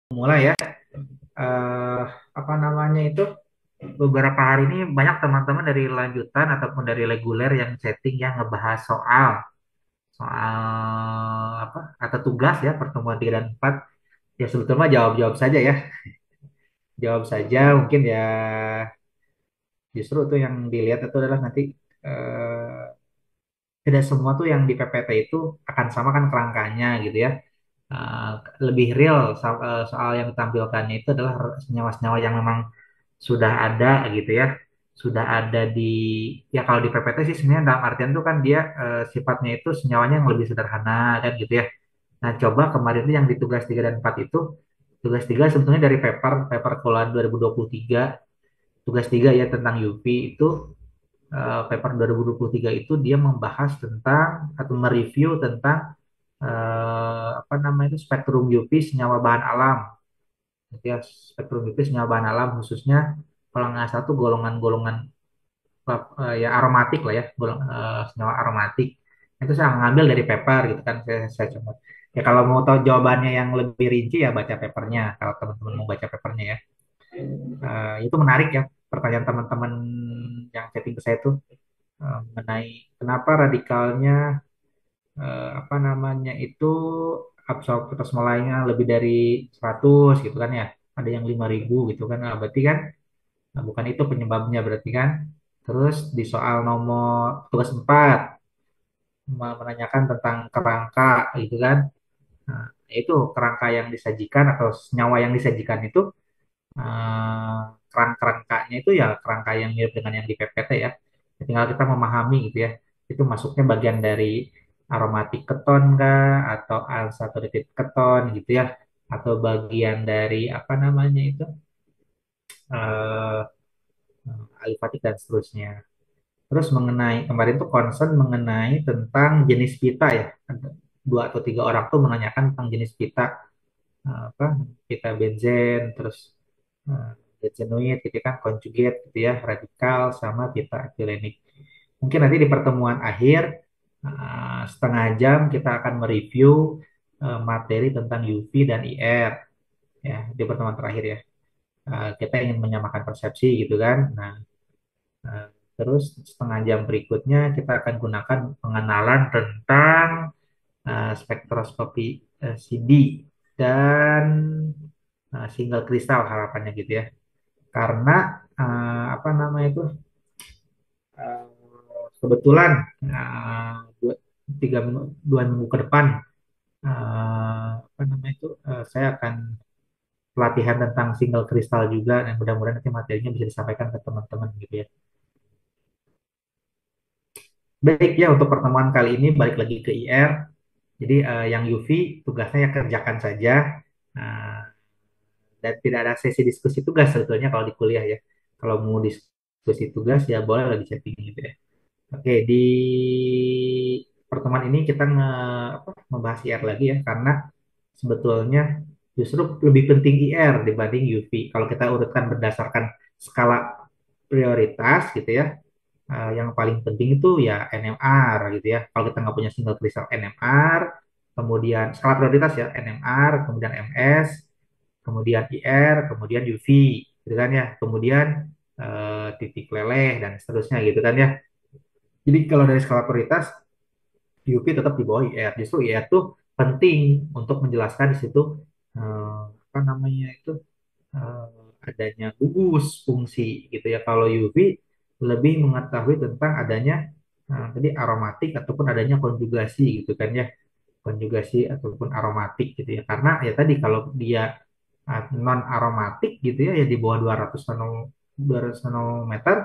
Mulai ya, eh, apa namanya itu beberapa hari ini banyak teman-teman dari lanjutan ataupun dari reguler yang chatting yang ngebahas soal soal apa atau tugas ya pertemuan 3 dan 4 ya sebetulnya jawab-jawab saja ya, jawab saja mungkin ya justru tuh yang dilihat itu adalah nanti eh, tidak semua tuh yang di PPT itu akan sama kan kerangkanya gitu ya. Uh, Lebih real soal yang ditampilkannya itu adalah senyawa-senyawa yang memang sudah ada gitu ya, sudah ada di ya kalau di PPT sih sebenarnya dalam artian tuh kan dia sifatnya itu senyawanya yang lebih sederhana kan gitu ya. Nah coba kemarin tuh yang di tugas 3 dan 4 itu, tugas 3 sebetulnya dari paper paper Kolan 2023, tugas 3 ya tentang UV itu, paper 2023 itu dia membahas tentang atau mereview tentang apa namanya itu spektrum UV senyawa bahan alam gitu ya, spektrum UV senyawa bahan alam khususnya kalau nggak salah tuh golongan-golongan ya aromatik lah ya, senyawa aromatik. Itu saya ngambil dari paper gitu kan, saya coba. Ya kalau mau tahu jawabannya yang lebih rinci ya baca papernya, kalau teman-teman mau baca papernya ya. Itu menarik ya pertanyaan teman-teman yang chatting ke saya tuh, mengenai kenapa radikalnya apa namanya itu absorptor mulainya lebih dari 100 gitu kan ya. Ada yang 5.000 gitu kan. Nah, berarti kan bukan itu penyebabnya berarti kan. Terus di soal nomor tugas 4 menanyakan tentang kerangka gitu kan. Nah, itu kerangka yang disajikan atau senyawa yang disajikan itu, eh, kerangkanya itu ya kerangka yang mirip dengan yang di PPT ya. Tinggal kita memahami gitu ya. Itu masuknya bagian dari aromatik keton kah atau unsaturated keton gitu ya, atau bagian dari apa namanya itu eh alifatik dan seterusnya. Terus mengenai kemarin tuh concern mengenai tentang jenis pita ya. Ada 2 atau 3 orang tuh menanyakan tentang jenis pita, apa pita benzen, terus benzenoid gitu kan, conjugate gitu ya, radikal sama pita etilenik. Mungkin nanti di pertemuan akhir, 1/2 jam kita akan mereview materi tentang UV dan IR ya di pertemuan terakhir ya. Kita ingin menyamakan persepsi gitu kan. Nah, Nah, terus 1/2 jam berikutnya kita akan gunakan pengenalan tentang spektroskopi CD dan single kristal harapannya gitu ya. Karena apa namanya itu eh, kebetulan dua, 3 minggu, 2 minggu ke depan apa namanya itu saya akan pelatihan tentang single kristal juga dan mudah-mudahan nanti materinya bisa disampaikan ke teman-teman gitu ya. Baik ya, untuk pertemuan kali ini balik lagi ke IR. Jadi yang UV tugasnya ya kerjakan saja. Nah, dan tidak ada sesi diskusi tugas sebetulnya kalau di kuliah ya. Kalau mau diskusi tugas ya boleh lagi chatting gitu ya. Oke, di pertemuan ini kita membahas IR lagi ya, karena sebetulnya justru lebih penting IR dibanding UV. Kalau kita urutkan berdasarkan skala prioritas gitu ya, yang paling penting itu ya NMR gitu ya. Kalau kita nggak punya single crystal NMR, kemudian skala prioritas ya NMR, kemudian MS, kemudian IR, kemudian UV, gitu kan ya. Kemudian titik leleh dan seterusnya gitu kan ya. Jadi kalau dari skala prioritas UV tetap di bawah IR. Justru IR tuh penting untuk menjelaskan di situ apa namanya itu eh, adanya gugus fungsi gitu ya. Kalau UV lebih mengetahui tentang adanya tadi aromatik ataupun adanya konjugasi gitu kan ya, konjugasi ataupun aromatik gitu ya. Karena ya tadi kalau dia non aromatik gitu ya, ya di bawah 200 nanometer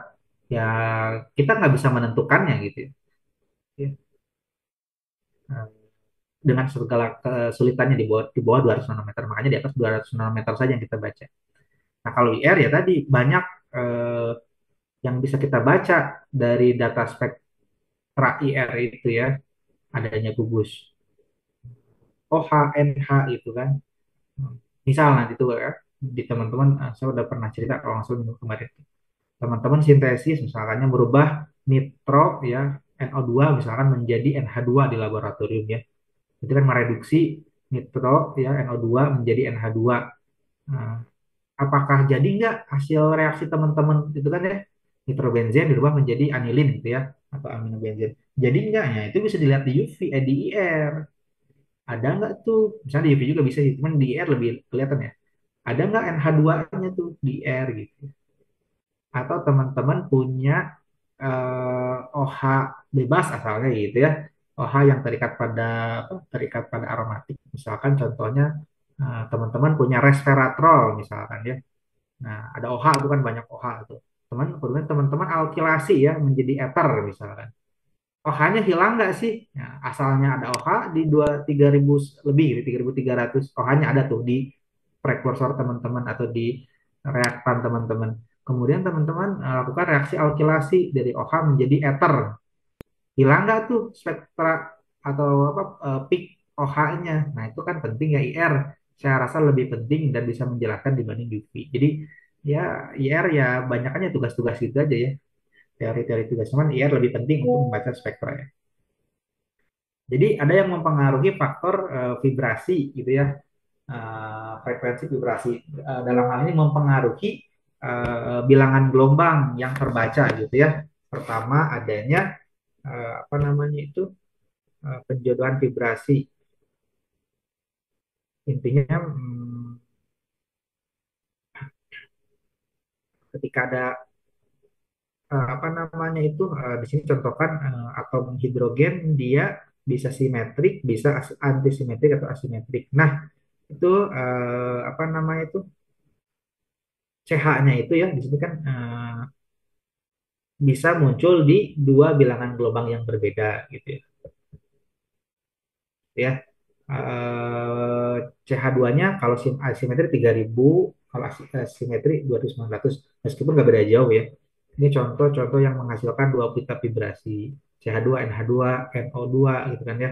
ya kita nggak bisa menentukannya gitu ya. Ya. Nah, dengan segala kesulitannya di bawah 200 nanometer, makanya di atas 200 nanometer saja yang kita baca. Nah, kalau IR ya tadi banyak eh, yang bisa kita baca dari data spektra IR itu ya, adanya gugus OH, NH itu kan. Misal nanti tuh ya, di teman-teman, saya udah pernah cerita kalau nggak salah minggu kemarin. Teman-teman sintesis misalkannya merubah nitro ya, NO2 misalkan menjadi NH2 di laboratorium ya. Itu kan mereduksi nitro ya NO2 menjadi NH2. Nah, apakah jadi nggak hasil reaksi teman-teman itu kan ya, nitrobenzen dirubah menjadi anilin gitu ya, atau aminobenzen. Jadi enggaknya itu bisa dilihat di UV, di IR. Ada nggak tuh, misalnya di UV juga bisa sih, cuman di IR lebih kelihatan ya. Ada nggak NH2-nya tuh di IR gitu. Atau teman-teman punya OH bebas asalnya gitu ya. OH yang terikat pada terikat pada aromatik. Misalkan contohnya teman-teman punya resveratrol misalkan ya. Nah, ada OH itu kan banyak OH itu. Kemudian teman-teman alkilasi ya menjadi ether misalkan. OH-nya hilang nggak sih? Nah, asalnya ada OH di 3.000 lebih, di 3.300 OH-nya ada tuh di prekursor teman-teman atau di reaktan teman-teman. Kemudian teman-teman lakukan reaksi alkilasi dari OH menjadi ether. Hilang nggak tuh spektra atau peak OH-nya? Nah, itu kan penting ya IR. Saya rasa lebih penting dan bisa menjelaskan dibanding UV. Jadi ya IR ya banyakannya tugas-tugas itu aja ya. Teori-teori tugas. Cuman IR lebih penting untuk membaca spektra ya. Jadi ada yang mempengaruhi faktor vibrasi gitu ya, frekuensi vibrasi. Dalam hal ini mempengaruhi bilangan gelombang yang terbaca gitu ya. Pertama adanya apa namanya itu penjodohan vibrasi. Intinya ketika ada apa namanya itu di sini contohkan atom hidrogen dia bisa simetrik, bisa antisimetrik atau asimetrik. Nah, itu apa namanya itu CH-nya itu ya di sini kan bisa muncul di dua bilangan gelombang yang berbeda gitu ya. CH2-nya kalau asimetri 3.000, kalau asimetri 2.900 meskipun nggak beda jauh ya. Ini contoh-contoh yang menghasilkan dua pita vibrasi CH2, NH2, NO2 gitu kan ya,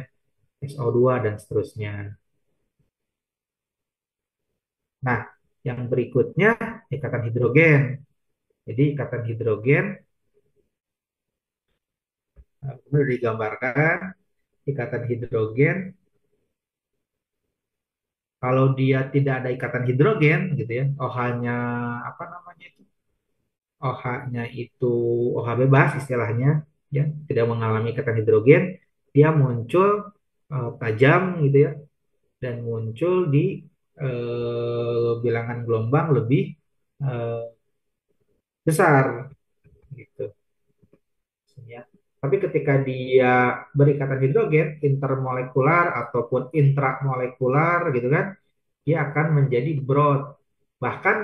SO2 dan seterusnya. Nah, yang berikutnya ikatan hidrogen. Jadi ikatan hidrogen sudah digambarkan ikatan hidrogen. Kalau dia tidak ada ikatan hidrogen gitu ya, OH-nya apa namanya itu? OH-nya itu OH bebas istilahnya, ya, tidak mengalami ikatan hidrogen, dia muncul tajam gitu ya, dan muncul di bilangan gelombang lebih eh, besar gitu ya. Tapi ketika dia berikatan hidrogen intermolekular ataupun intramolekular gitu kan, dia akan menjadi broad. Bahkan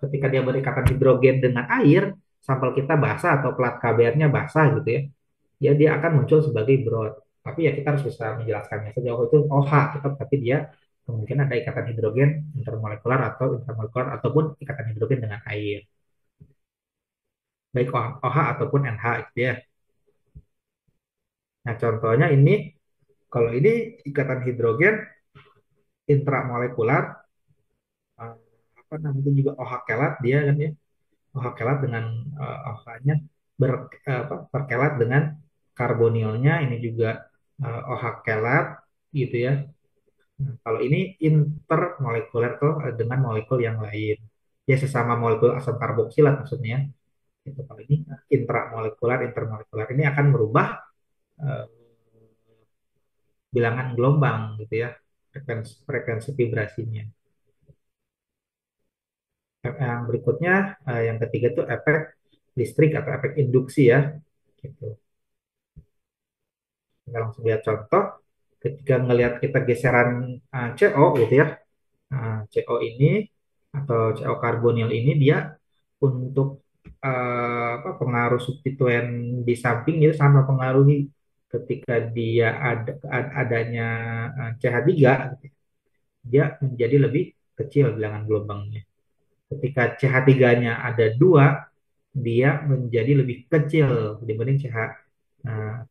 ketika dia berikatan hidrogen dengan air, sampel kita basah atau plat KBR-nya basah gitu ya, dia akan muncul sebagai broad. Tapi ya kita harus bisa menjelaskannya sejauh itu OH tetap, tapi dia kemungkinan ada ikatan hidrogen intermolekular atau intramolekular ataupun ikatan hidrogen dengan air, baik OH ataupun NH gitu ya. Nah, contohnya ini kalau ini ikatan hidrogen intramolekular eh, apa namanya juga OH kelat dia kan ya. OH kelat dengan OH-nya berkelat dengan karbonilnya ini juga OH kelat gitu ya. Nah, kalau ini intermolekuler tuh dengan molekul yang lain. Ya sesama molekul asam karboksilat maksudnya. Itu kalau ini intramolekular, intermolekular ini akan merubah eh, bilangan gelombang gitu ya, frekuensi vibrasinya. Yang berikutnya, yang ketiga tuh efek listrik atau efek induksi ya. Gitu. Kita langsung lihat contoh. Ketika ngelihat kita geseran CO gitu ya, CO ini atau CO karbonil ini dia untuk pengaruh substituen di samping itu sama pengaruhi ketika dia adanya CH3 dia menjadi lebih kecil bilangan gelombangnya. Ketika CH3-nya ada dua, dia menjadi lebih kecil dibanding CH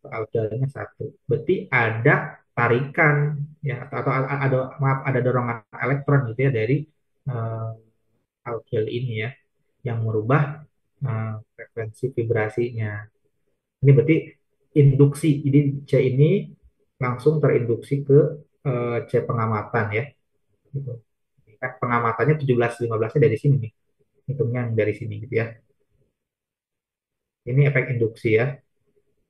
alkylatnya satu. Berarti ada tarikan ya atau ada maaf ada dorongan elektron gitu ya dari uh, alkyl ini ya yang merubah frekuensi vibrasinya. Ini berarti induksi. Jadi C ini langsung terinduksi ke C pengamatan ya. Gitu. pengamatannya 17-15-nya dari sini nih. Hitungnya yang dari sini gitu ya. Ini efek induksi ya.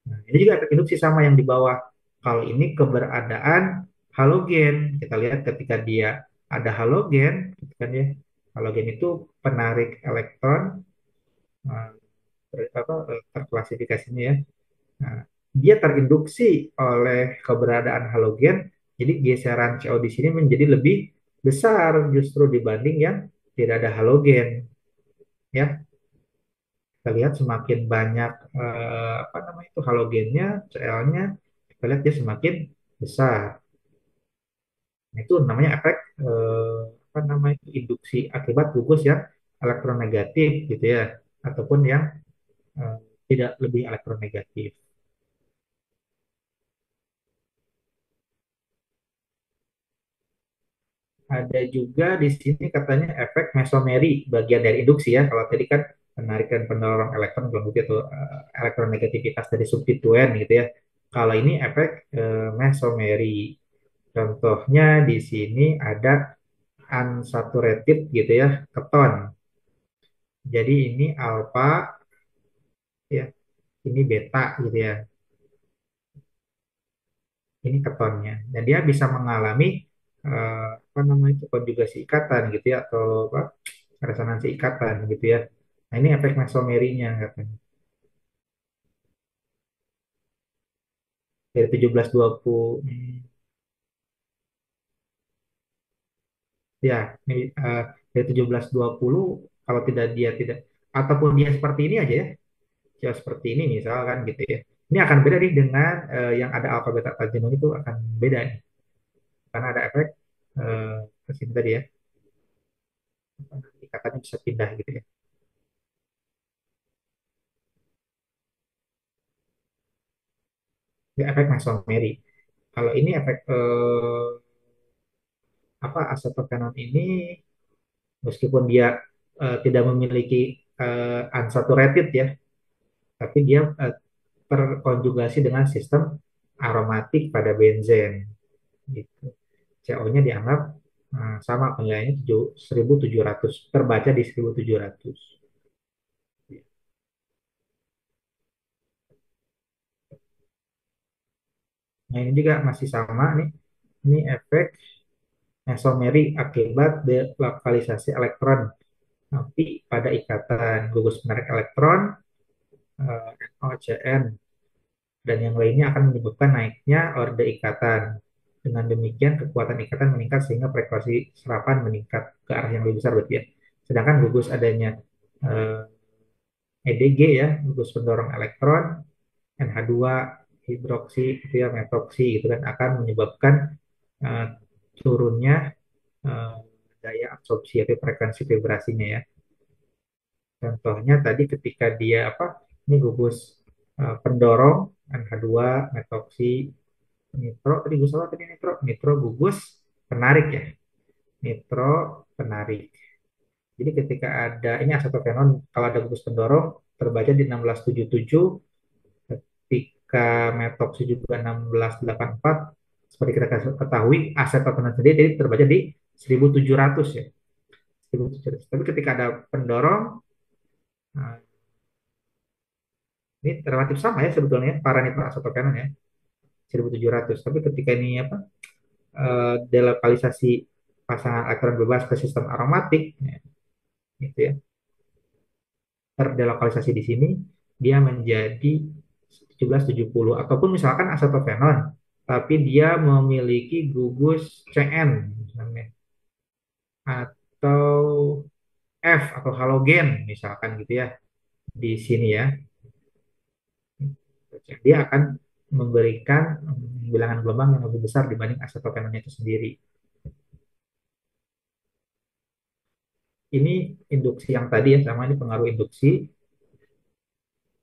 Nah, ini juga efek induksi sama yang di bawah. Kalau ini keberadaan halogen. Kita lihat ketika dia ada halogen, gitu kan ya. Halogen itu penarik elektron, eh, terklasifikasinya ya. Nah, dia terinduksi oleh keberadaan halogen, jadi geseran CO di sini menjadi lebih besar justru dibanding yang tidak ada halogen. Ya, kita lihat semakin banyak apa namanya itu halogennya, Cl-nya, kita lihat dia semakin besar. Nah, itu namanya efek apa namanya itu induksi akibat gugus yang elektronegatif gitu ya, ataupun yang eh, tidak lebih elektronegatif. Ada juga di sini katanya efek mesomeri, bagian dari induksi ya. Kalau tadi kan menarik dan pendorong elektron belum begitu elektronegativitas dari substituen gitu ya. Kalau ini efek mesomeri. Contohnya di sini ada unsaturated gitu ya, keton. Jadi ini alfa ya, ini beta gitu ya. Ini ketonnya. Dan dia bisa mengalami apa namanya itu konjugasi ikatan gitu ya atau apa resonansi ikatan gitu ya. Nah, ini efek mesomerinya katanya. Dari 1720 ya, ini dari 1720 kalau tidak dia tidak ataupun dia seperti ini aja ya. Ya seperti ini misalkan gitu ya. Ini akan beda nih dengan yang ada alfa beta tadgenon itu akan beda nih. Karena ada efek eh, ke sini tadi ya. Ikatannya bisa pindah gitu ya. Ini efek mesomeri. Kalau ini efek apa asetokenon ini meskipun dia tidak memiliki unsaturated ya, tapi dia terkonjugasi dengan sistem aromatik pada benzen gitu. CO-nya dianggap sama penilaiannya 1700 terbaca di 1700. Nah, ini juga masih sama nih. Ini efek mesomeri akibat delokalisasi elektron tapi pada ikatan gugus menarik elektron NOCN dan yang lainnya akan menyebabkan naiknya orde ikatan. Dengan demikian kekuatan ikatan meningkat sehingga frekuensi serapan meningkat ke arah yang lebih besar berarti ya. Sedangkan gugus adanya eh, EDG ya, gugus pendorong elektron NH2 hidroksi itu ya metoksi itu kan akan menyebabkan eh, turunnya eh, daya absorpsi atau frekuensi vibrasinya ya. Contohnya tadi ketika dia apa? Ini gugus pendorong NH2 metoksi nitro tadi gugus apa tadi nitro gugus penarik ya. Nitro penarik. Jadi ketika ada ini acetophenon kalau ada gugus pendorong terbaca di 1677, ketika metoksi juga 1684 seperti kita ketahui acetophenon sendiri jadi terbaca di 1700 ya. 1700. Tapi ketika ada pendorong nah, ini relatif sama ya sebetulnya para nitroacetophenon ya 1700. Tapi ketika ini apa delokalisasi pasangan elektron bebas ke sistem aromatik ya, gitu ya terdelokalisasi di sini dia menjadi 1770 ataupun misalkan acetophenon tapi dia memiliki gugus CN misalnya atau F atau halogen misalkan gitu ya di sini ya dia akan memberikan bilangan gelombang yang lebih besar dibanding acetophenonnya itu sendiri. Ini induksi yang tadi ya sama ini pengaruh induksi.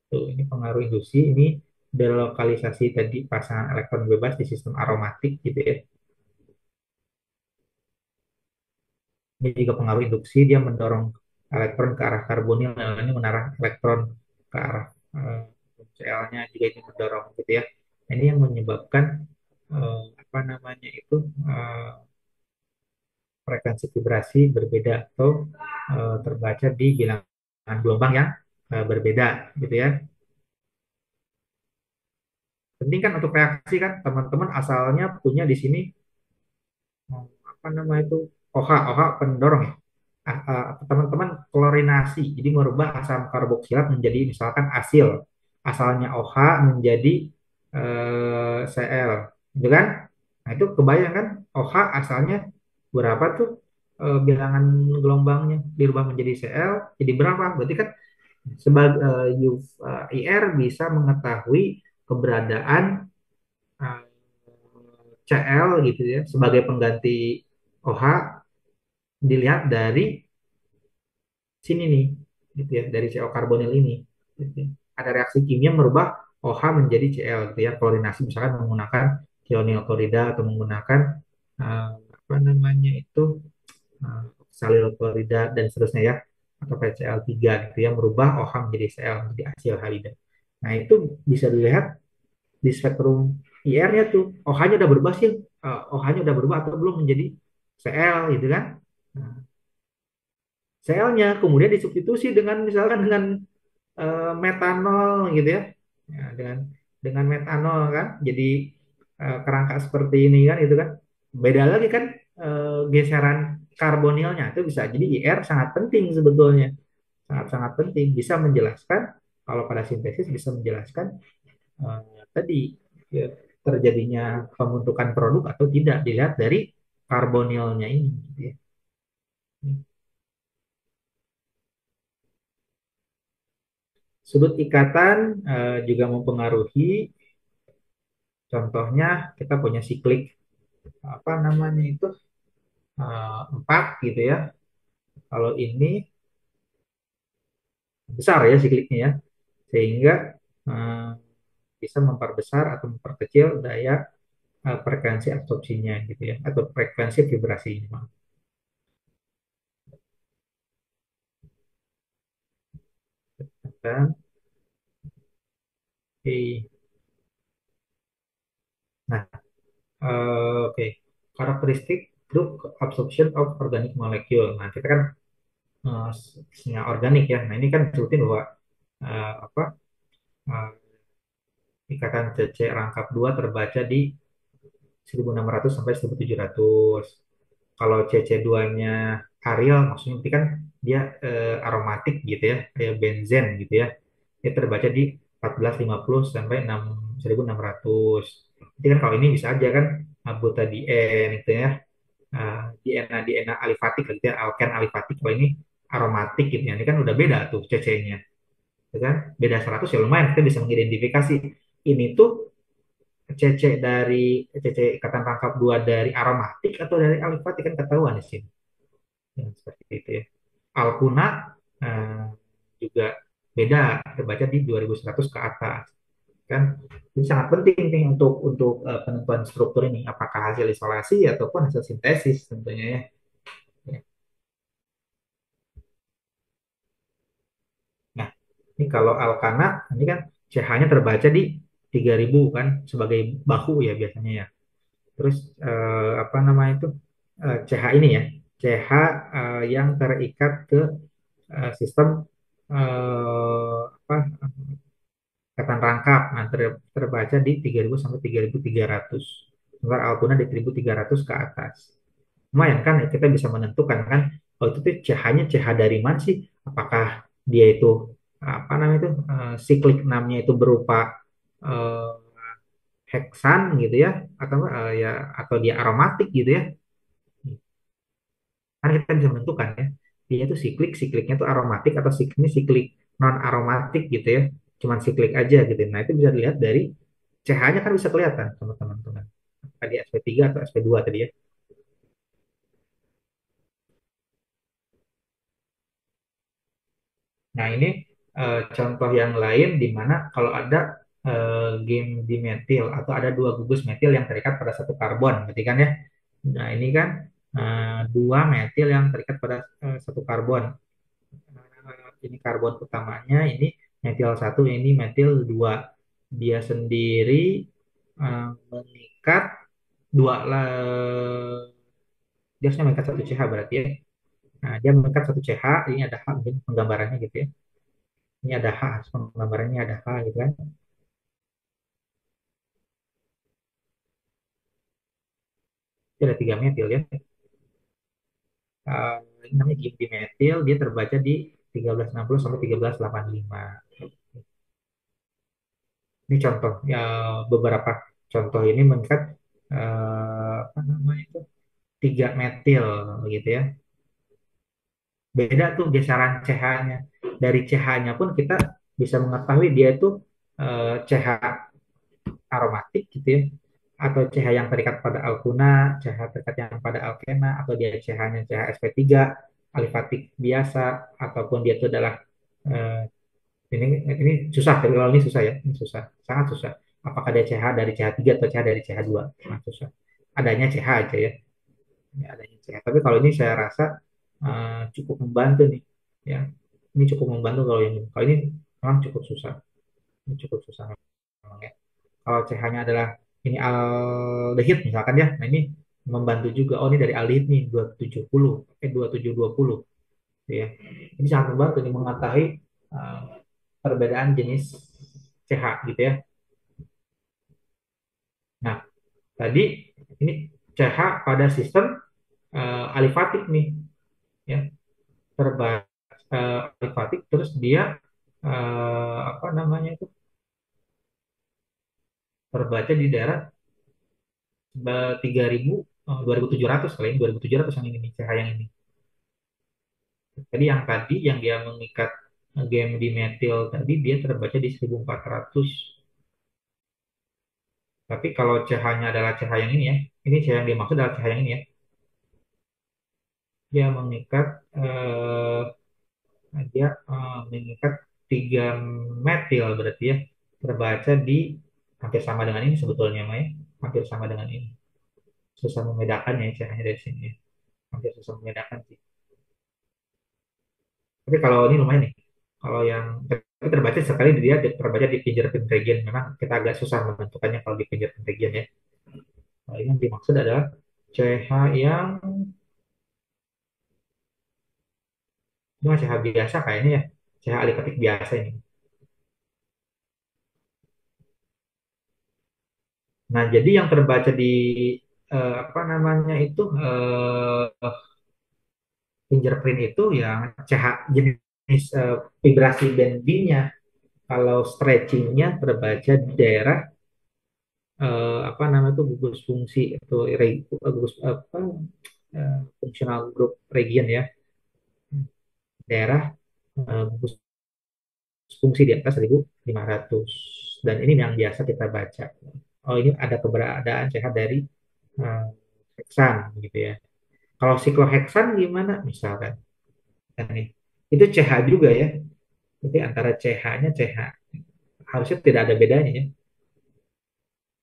Tuh, ini pengaruh induksi, ini delokalisasi tadi pasangan elektron bebas di sistem aromatik gitu ya. Ini juga pengaruh induksi, dia mendorong elektron ke arah karbonil, nah, ini menarah elektron ke arah eh, Cl-nya juga ini mendorong gitu ya. Nah, ini yang menyebabkan apa namanya itu frekuensi vibrasi berbeda atau terbaca di bilangan gelombang yang berbeda gitu ya. Penting kan untuk reaksi kan teman-teman asalnya punya di sini apa nama itu OH pendorong ya. Teman-teman klorinasi jadi merubah asam karboksilat menjadi misalkan asil. Asalnya OH menjadi Cl gitu kan. Nah itu kebayang kan OH asalnya berapa tuh bilangan gelombangnya dirubah menjadi Cl jadi berapa berarti kan sebagai IR bisa mengetahui keberadaan eh, Cl gitu ya sebagai pengganti OH dilihat dari sini nih gitu ya dari CO karbonil ini gitu ya. Ada reaksi kimia merubah OH menjadi Cl gitu ya klorinasi misalkan menggunakan thionyl klorida atau menggunakan apa namanya itu salil klorida dan seterusnya ya atau PCl3 gitu ya merubah OH menjadi Cl menjadi asil halida. Nah itu bisa dilihat di spektrum IR-nya tuh OH-nya udah berubah sih OH-nya udah berubah atau belum menjadi Cl gitu kan. Nah, Cl-nya kemudian disubstitusi dengan misalkan dengan metanol gitu ya. Ya, dengan metanol kan jadi kerangka seperti ini kan itu kan beda lagi kan geseran karbonilnya itu bisa jadi IR sangat penting sebetulnya sangat-sangat penting bisa menjelaskan kalau pada sintesis bisa menjelaskan tadi ya, terjadinya pembentukan produk atau tidak dilihat dari karbonilnya ini gitu ya. Sudut ikatan juga mempengaruhi. Contohnya kita punya siklik apa namanya itu empat gitu ya. Kalau ini besar ya sikliknya ya, sehingga eh, bisa memperbesar atau memperkecil daya frekuensi absorpsinya gitu ya, atau frekuensi vibrasinya. Dan, oke. Nah, oke. Karakteristik group absorption of organic molecule. Nah, kita kan organik ya. Nah, ini kan sebutin bahwa apa eh, ikatan CC rangkap 2 terbaca di 1600 sampai 1700. Kalau CC2-nya Arial maksudnya berarti kan dia aromatik gitu ya, kayak benzen gitu ya. Dia terbaca di 1450 sampai 1600. Jadi kan kalau ini bisa aja kan butadiene gitu ya. Diena alifatik gitu ya, alken alifatik. Kalau ini aromatik gitu ya. Ini kan udah beda tuh CC-nya. Gitu kan? Beda 100 ya lumayan kita bisa mengidentifikasi ini tuh CC CC ikatan rangkap dua dari aromatik atau dari alifatik kan ketahuan di sini. Ya, seperti itu ya. Alkuna eh, juga beda terbaca di 2100 ke atas kan. Ini sangat penting nih untuk penentuan struktur ini apakah hasil isolasi ataupun hasil sintesis tentunya ya. Ya. Nah, ini kalau alkana ini kan CH-nya terbaca di 3000 kan sebagai bahu ya biasanya ya. Terus apa nama itu CH ini ya, CH yang terikat ke sistem apa ikatan rangkap, nah terbaca di 3000 sampai 3300. Sementara Alpuna di 1300 ke atas. Lumayan kan kita bisa menentukan kan, oh itu tuh CH-nya CH dari mana sih? Apakah dia itu apa namanya itu siklik namanya itu berupa eh, heksan gitu ya atau ya atau dia aromatik gitu ya. Karena kita bisa menentukan ya, dia itu sikliknya itu aromatik atau sikliknya siklik non aromatik gitu ya, cuman siklik aja gitu. Nah itu bisa dilihat dari CH-nya kan bisa kelihatan sama teman-teman. Tadi SP3 atau SP2 tadi ya. Nah ini contoh yang lain di mana kalau ada game dimetil atau ada dua gugus metil yang terikat pada satu karbon, berarti kan ya. Nah ini kan dua metil yang terikat pada satu karbon. Ini karbon utamanya, ini metil satu, ini metil dua. Dia sendiri mengikat dua Dia harusnya mengikat satu CH berarti ya. Nah, dia mengikat satu CH, ini ada H mungkin penggambarannya gitu ya. Ini ada H, penggambarannya ada H gitu kan. Dia ada 3 metil ya. Ini namanya dimetil, dia terbaca di 1360 sampai 1385. Ini contoh ya, beberapa contoh ini mengikat apa namanya itu 3 metil gitu ya. Beda tuh geseran CH-nya. Dari CH-nya pun kita bisa mengetahui dia itu CH aromatik gitu ya, atau CH yang terikat pada alkuna, CH terikat yang pada alkena, atau dia CH-nya CH sp3 alifatik biasa, ataupun dia itu adalah eh, ini susah, kalau ini susah ya, ini susah, sangat susah. Apakah dia CH dari CH3 atau CH dari CH2? Sangat susah. Adanya CH aja ya, ya adanya CH. Tapi kalau ini saya rasa cukup membantu nih, ya. Ini cukup membantu kalau ini. Kalau ini memang cukup susah, ini cukup susah memang ya. Kalau CH-nya adalah ini aldehid misalkan ya, nah ini membantu juga. Oh ini dari aldehid nih 270, 2720 gitu ya. Ini sangat membantu nih mengetahui uh, perbedaan jenis CH gitu ya. Nah tadi ini CH pada sistem alifatik nih ya, terbaca alifatik, terus dia apa namanya itu terbaca di daerah 3000, 2700 kali ini 2700 yang ini nih, CH yang ini. Tadi yang dia mengikat game di metil tadi dia terbaca di 1400. Tapi kalau CH-nya adalah CH yang ini ya. Ini CH yang dimaksud adalah CH yang ini ya. Dia mengikat eh, mengikat 3 metil berarti ya. Terbaca di hampir sama dengan ini sebetulnya Maya. Hampir sama dengan ini. Susah membedakannya ya CH-nya dari sini ya. Hampir susah membedakan sih. Tapi kalau ini lumayan nih. Kalau yang terbaca sekali dia terbaca di fingerprint region. Memang kita agak susah menentukannya kalau di fingerprint region ya. Kalau yang dimaksud adalah CH yang ini CH biasa kayaknya ya. CH alifatik biasa ini. Nah, jadi yang terbaca di apa namanya itu fingerprint itu yang CH jenis vibrasi bendingnya. Kalau stretchingnya terbaca di daerah apa namanya itu gugus fungsi atau gugus apa fungsional group region ya, daerah gugus fungsi di atas 1500, dan ini yang biasa kita baca. Oh ini ada keberadaan CH dari uh, heksan gitu ya. Kalau sikloheksan gimana misalkan? Kan nih, itu CH juga ya. Jadi antara CH-nya CH harusnya tidak ada bedanya ya.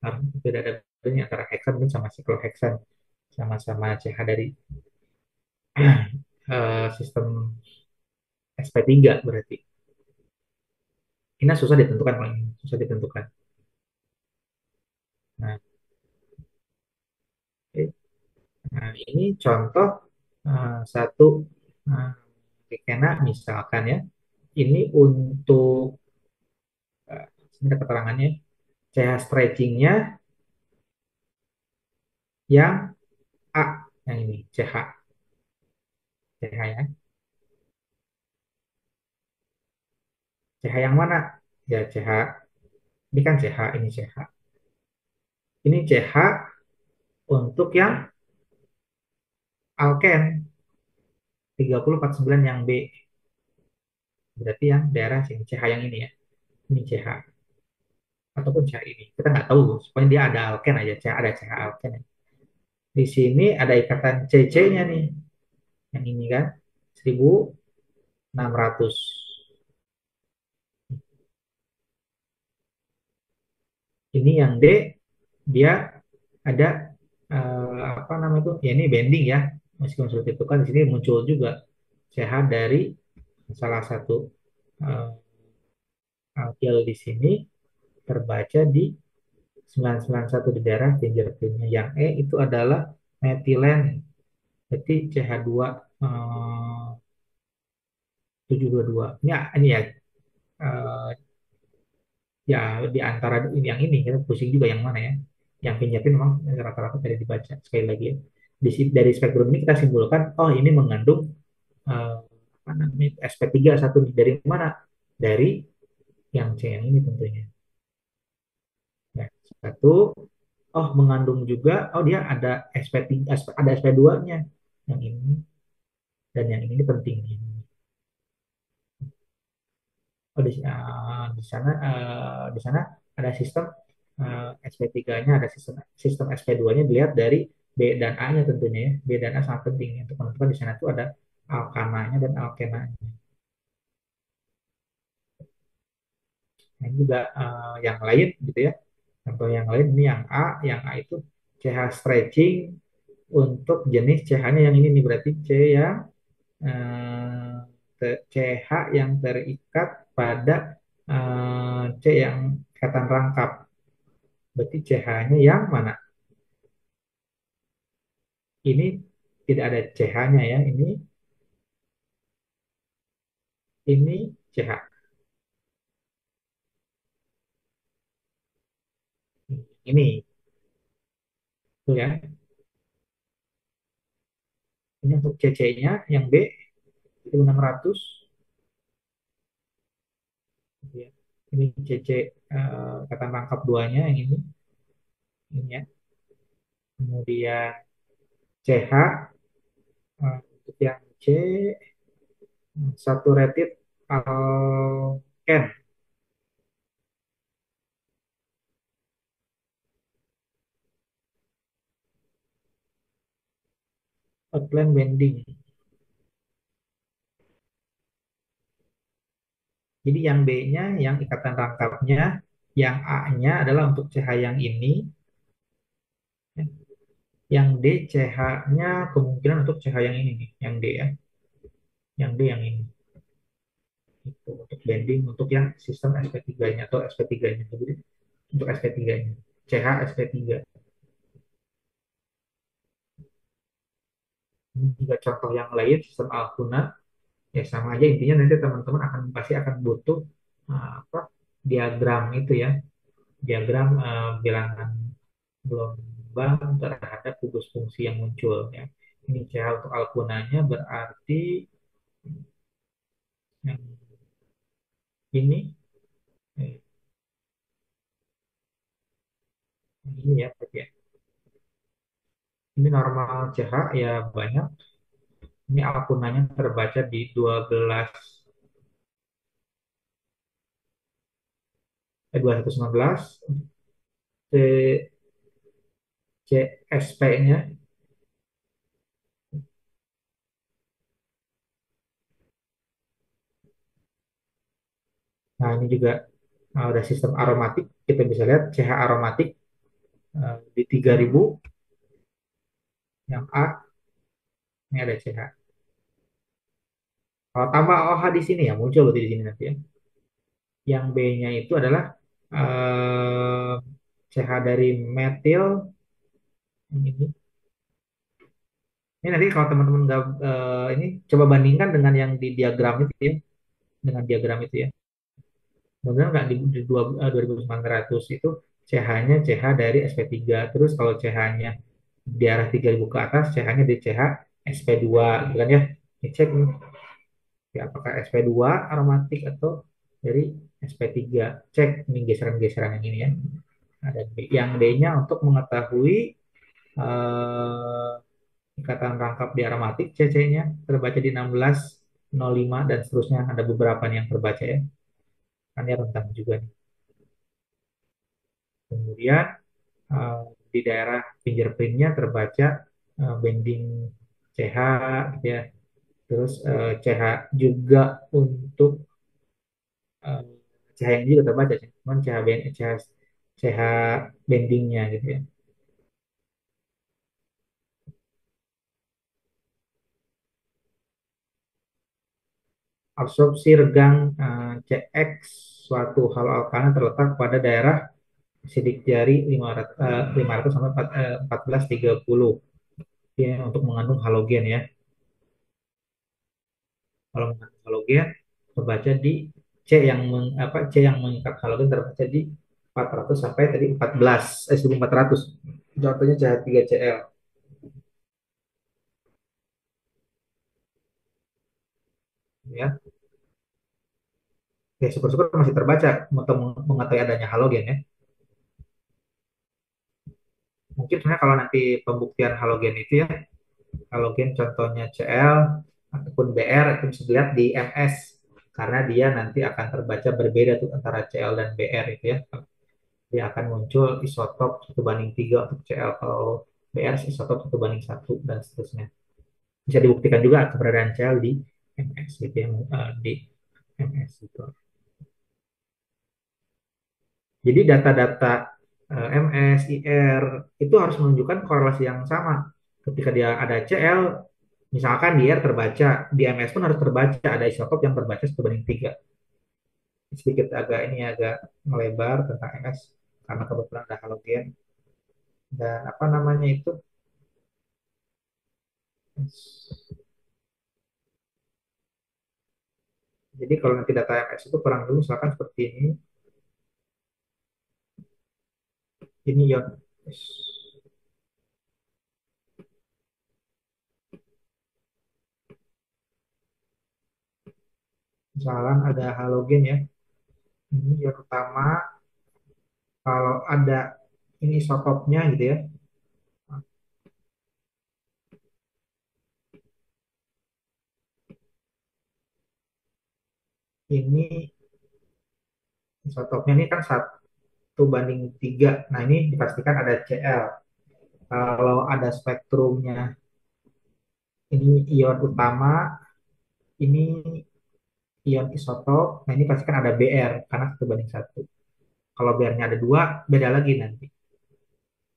Harusnya tidak ada bedanya antara heksan sama sikloheksan, sama-sama CH dari sistem SP3 berarti. Ini susah ditentukan Pak. Susah ditentukan. Nah, oke. Nah, ini contoh satu uh, kena misalkan ya. Ini untuk ini ada keterangannya. CH stretchingnya yang A, yang ini CH, CH ya. CH yang mana? Ya CH, ini kan CH, ini CH. Ini CH untuk yang alken 3049 yang B. Berarti yang daerah sini CH yang ini ya. Ini CH ataupun CH ini. Kita nggak tahu, pokoknya dia ada alken aja, CH ada CH alken. Di sini ada ikatan CC-nya nih, yang ini kan 1600. Ini yang D, dia ada apa namanya itu? Ya ini bending ya. Meskipun seperti itu kan di sini muncul juga CH dari salah satu uh, alkyl di sini terbaca di 991 di daerah fingerprintnya. Yang E itu adalah metilen Berarti CH2 eh, 722. Ini ya, eh, ya di antara ini yang ini kita pusing juga yang mana ya. Yang pinjatin memang rata-rata tidak dibaca. Sekali lagi ya. Dari spektrum ini kita simpulkan, oh ini mengandung eh, apa namanya, SP3 satu nih. Dari mana? Dari yang C yang ini tentunya. Ya, satu, oh mengandung juga, oh dia ada SP3, ada SP2-nya. Yang ini dan yang ini penting. Oh, di sana ada sistem SP3-nya, ada sistem sistem SP2-nya dilihat dari B dan A-nya tentunya ya. B dan A sangat penting ya. Untuk menentukan di sana tuh ada alkananya dan alkenanya. Nah, ini juga yang lain gitu ya. Contoh yang lain ini yang A itu CH stretching untuk jenis CH-nya yang ini nih berarti C yang CH yang terikat pada C yang ikatan rangkap. Berarti CH-nya yang mana? Ini tidak ada CH-nya ya. Ini CH. Ini tuh ya. Ini untuk CC-nya yang B 1600 ya. Ini CC ikatan rangkap duanya yang ini ya. Kemudian CH untuk yang C satu rated alken outline bending. Jadi yang B-nya yang ikatan rangkapnya, yang A-nya adalah untuk CH yang ini, yang D CH-nya kemungkinan untuk CH yang ini nih, yang D ya, yang D yang ini. Itu untuk bending untuk yang sistem SP3-nya atau SP3-nya. Jadi untuk SP3-nya, CH SP3. Ini juga contoh yang lain sistem Alcuna ya sama aja intinya nanti teman-teman pasti akan butuh apa diagram itu ya, diagram bilangan gelombang terhadap kubus fungsi yang muncul ya. Ini CH untuk alkunanya berarti yang ini eh, ini ya berarti ya. Ini normal CH ya banyak. Ini alkunanya terbaca di 12 219 C, CSP-nya. Nah, ini juga ada sistem aromatik. Kita bisa lihat CH aromatik di 3000 yang A ini ada CH. Kalau tambah OH di sini ya muncul berarti di sini nanti ya. Yang B-nya itu adalah eh, CH dari metil ini. Ini nanti kalau teman-teman ini coba bandingkan dengan yang di diagram itu ya, dengan diagram itu ya. Benar nggak di 2900 itu CH-nya CH dari SP3. Terus kalau CH-nya di arah 3000 ke atas, CH-nya di CH SP2 gitu kan ya. Dicek nih, ya, apakah SP2 aromatik atau dari SP3. Cek ini geseran-geseran yang ini ya. Ada D. Yang D-nya untuk mengetahui eh, ikatan rangkap di aromatik, CC-nya terbaca di 1605 dan seterusnya. Ada beberapa nih yang terbaca ya. Kan ya rentang juga nih. Kemudian eh, di daerah fingerprintnya terbaca bending CH gitu ya. Terus CH juga untuk eh, CH yang juga terbaca sih. Cuman CH bendingnya gitu ya. Absorpsi regang CX suatu hal alkana terletak pada daerah sidik jari 500 sampai 1430. Ya, untuk mengandung halogen ya. Kalau mengandung halogen terbaca di C yang mengikat halogen terbaca di 400 sampai tadi 14 1400. Contohnya CH3Cl ya. Ya syukur-syukur masih terbaca untuk mengetahui adanya halogen ya. Mungkin sebenarnya kalau nanti pembuktian halogen itu ya, halogen contohnya Cl ataupun Br itu bisa dilihat di Ms karena dia nanti akan terbaca berbeda tuh antara Cl dan Br itu ya. Dia akan muncul isotop 1:3 untuk Cl, kalau Br isotop 1:1 dan seterusnya. Bisa dibuktikan juga keberadaan Cl di Ms gitu ya, di Ms gitu. Jadi data-data MS, IR itu harus menunjukkan korelasi yang sama. Ketika dia ada Cl, misalkan di IR terbaca, di MS pun harus terbaca, ada isotop yang terbaca 1:3. Sedikit agak ini agak melebar tentang MS karena kebetulan ada halogen dan apa namanya itu. Jadi kalau nanti data MS itu kurang dulu, misalkan seperti ini ion. Misalkan ada halogen ya, ini ion utama, kalau ada ini isotopnya gitu ya, ini isotopnya ini kan 1:3. Nah ini dipastikan ada Cl. Kalau ada spektrumnya, ini ion utama, ini ion isotop, nah ini pastikan ada Br karena 1:1. Kalau Br-nya ada dua, beda lagi nanti.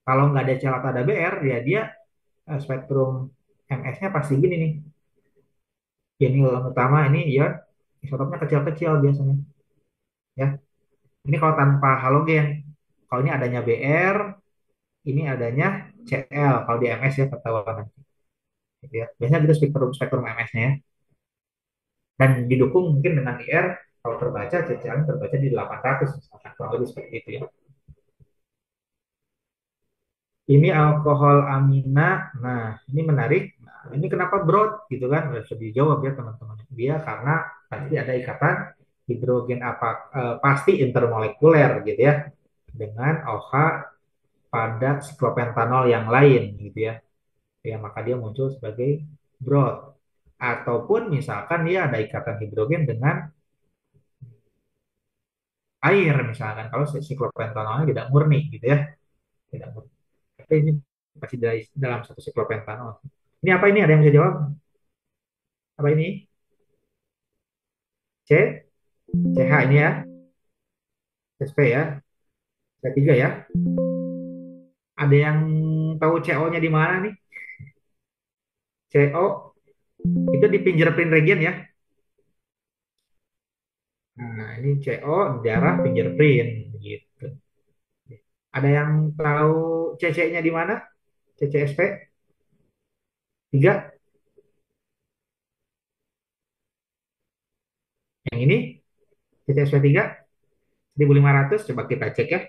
Kalau nggak ada Cl atau ada Br, ya dia spektrum MS-nya pasti gini nih. Ini ion utama, ini ion isotopnya kecil-kecil biasanya. Ya, ini kalau tanpa halogen. Kalau ini adanya Br, ini adanya Cl. Kalau di MS ya ketahuan nanti. Gitu ya. Biasanya gitu spektrum spektrum MS-nya ya. Dan didukung mungkin dengan IR kalau terbaca CCA terbaca di 800 misalkan kurang lebih seperti itu ya. Ini alkohol amina. Nah, ini menarik. Nah, ini kenapa broad gitu kan? Bisa dijawab ya teman-teman. Dia karena pasti ada ikatan hidrogen apa pasti intermolekuler gitu ya dengan OH pada siklopentanol yang lain gitu ya. Ya maka dia muncul sebagai broad. Ataupun misalkan dia ada ikatan hidrogen dengan air misalkan kalau siklopentanolnya tidak murni gitu ya, tidak murni. Tapi ini masih dari dalam satu siklopentanol. Ini apa ini, ada yang bisa jawab? Apa ini? C, CH ini ya, SP ya, C3 ya. Ada yang tahu CO-nya di mana nih? CO itu di fingerprint region ya. Nah, ini CO darah fingerprint gitu. Ada yang tahu CC-nya di mana? CCSP 3. Yang ini CCSP 3 1.500, coba kita cek ya.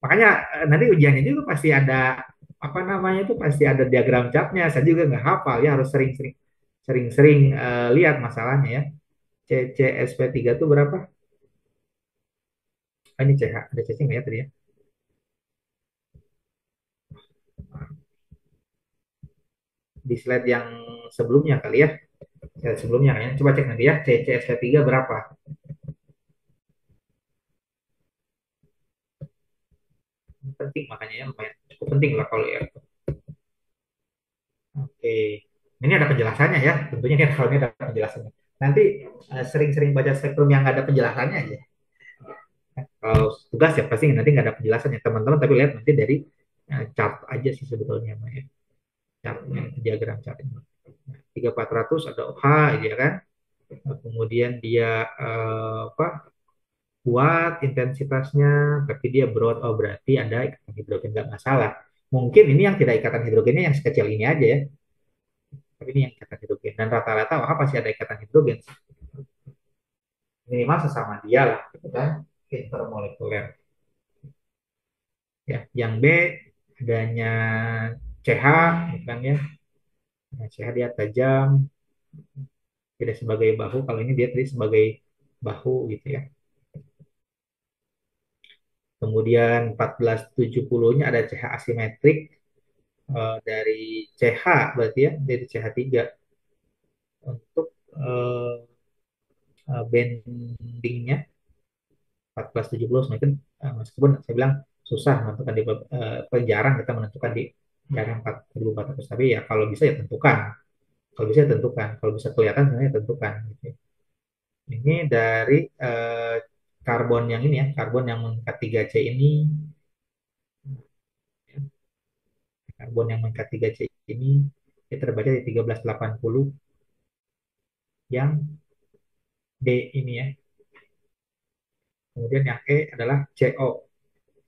Makanya nanti ujiannya juga pasti ada apa namanya itu pasti ada diagram capnya. Saya juga nggak hafal ya, harus sering-sering lihat masalahnya ya. CCSP3 itu berapa? Ah, ini CH, ada CC nggak ya tadi ya? Di slide yang sebelumnya kali ya. Slide sebelumnya kayaknya. Coba cek nanti ya, CCSP3 berapa? Penting makanya ya, lumayan cukup penting lah kalau ya. Oke. Ini ada penjelasannya ya, tentunya kan kalau ini ada penjelasannya. Nanti sering-sering baca spektrum yang nggak ada penjelasannya aja. Kalau tugas ya pasti nanti nggak ada penjelasannya teman-teman, tapi lihat nanti dari chart aja sih sebetulnya Mbak, ya. Chartnya, diagram chartnya. 3400 ada OH ya kan. Nah, kemudian dia apa kuat intensitasnya, tapi dia broad, oh berarti ada ikatan hidrogen nggak masalah. Mungkin ini yang tidak ikatan hidrogennya yang sekecil ini aja ya, tapi ini yang ikatan hidrogen. Dan rata-rata OH pasti ada ikatan hidrogen. Minimal sesama dia lah, gitu kan, intermolekuler. Ya, yang B adanya CH, bukan ya? Nah, CH dia tajam, tidak sebagai bahu. Kalau ini dia tadi sebagai bahu gitu ya. Kemudian 1470-nya ada CH asimetrik dari CH berarti ya, dari CH3 untuk bendingnya 1470 semakin meskipun saya bilang susah menentukan di jarang kita menentukan di jarang 4400, tapi ya kalau bisa ya tentukan, kalau bisa ya tentukan, kalau bisa kelihatan sebenarnya tentukan gitu ya. Ini dari karbon yang ini ya, karbon yang mengikat 3C ini, karbon yang mengikat 3C ini dia terbaca di 1380, yang D ini ya. Kemudian yang E adalah CO.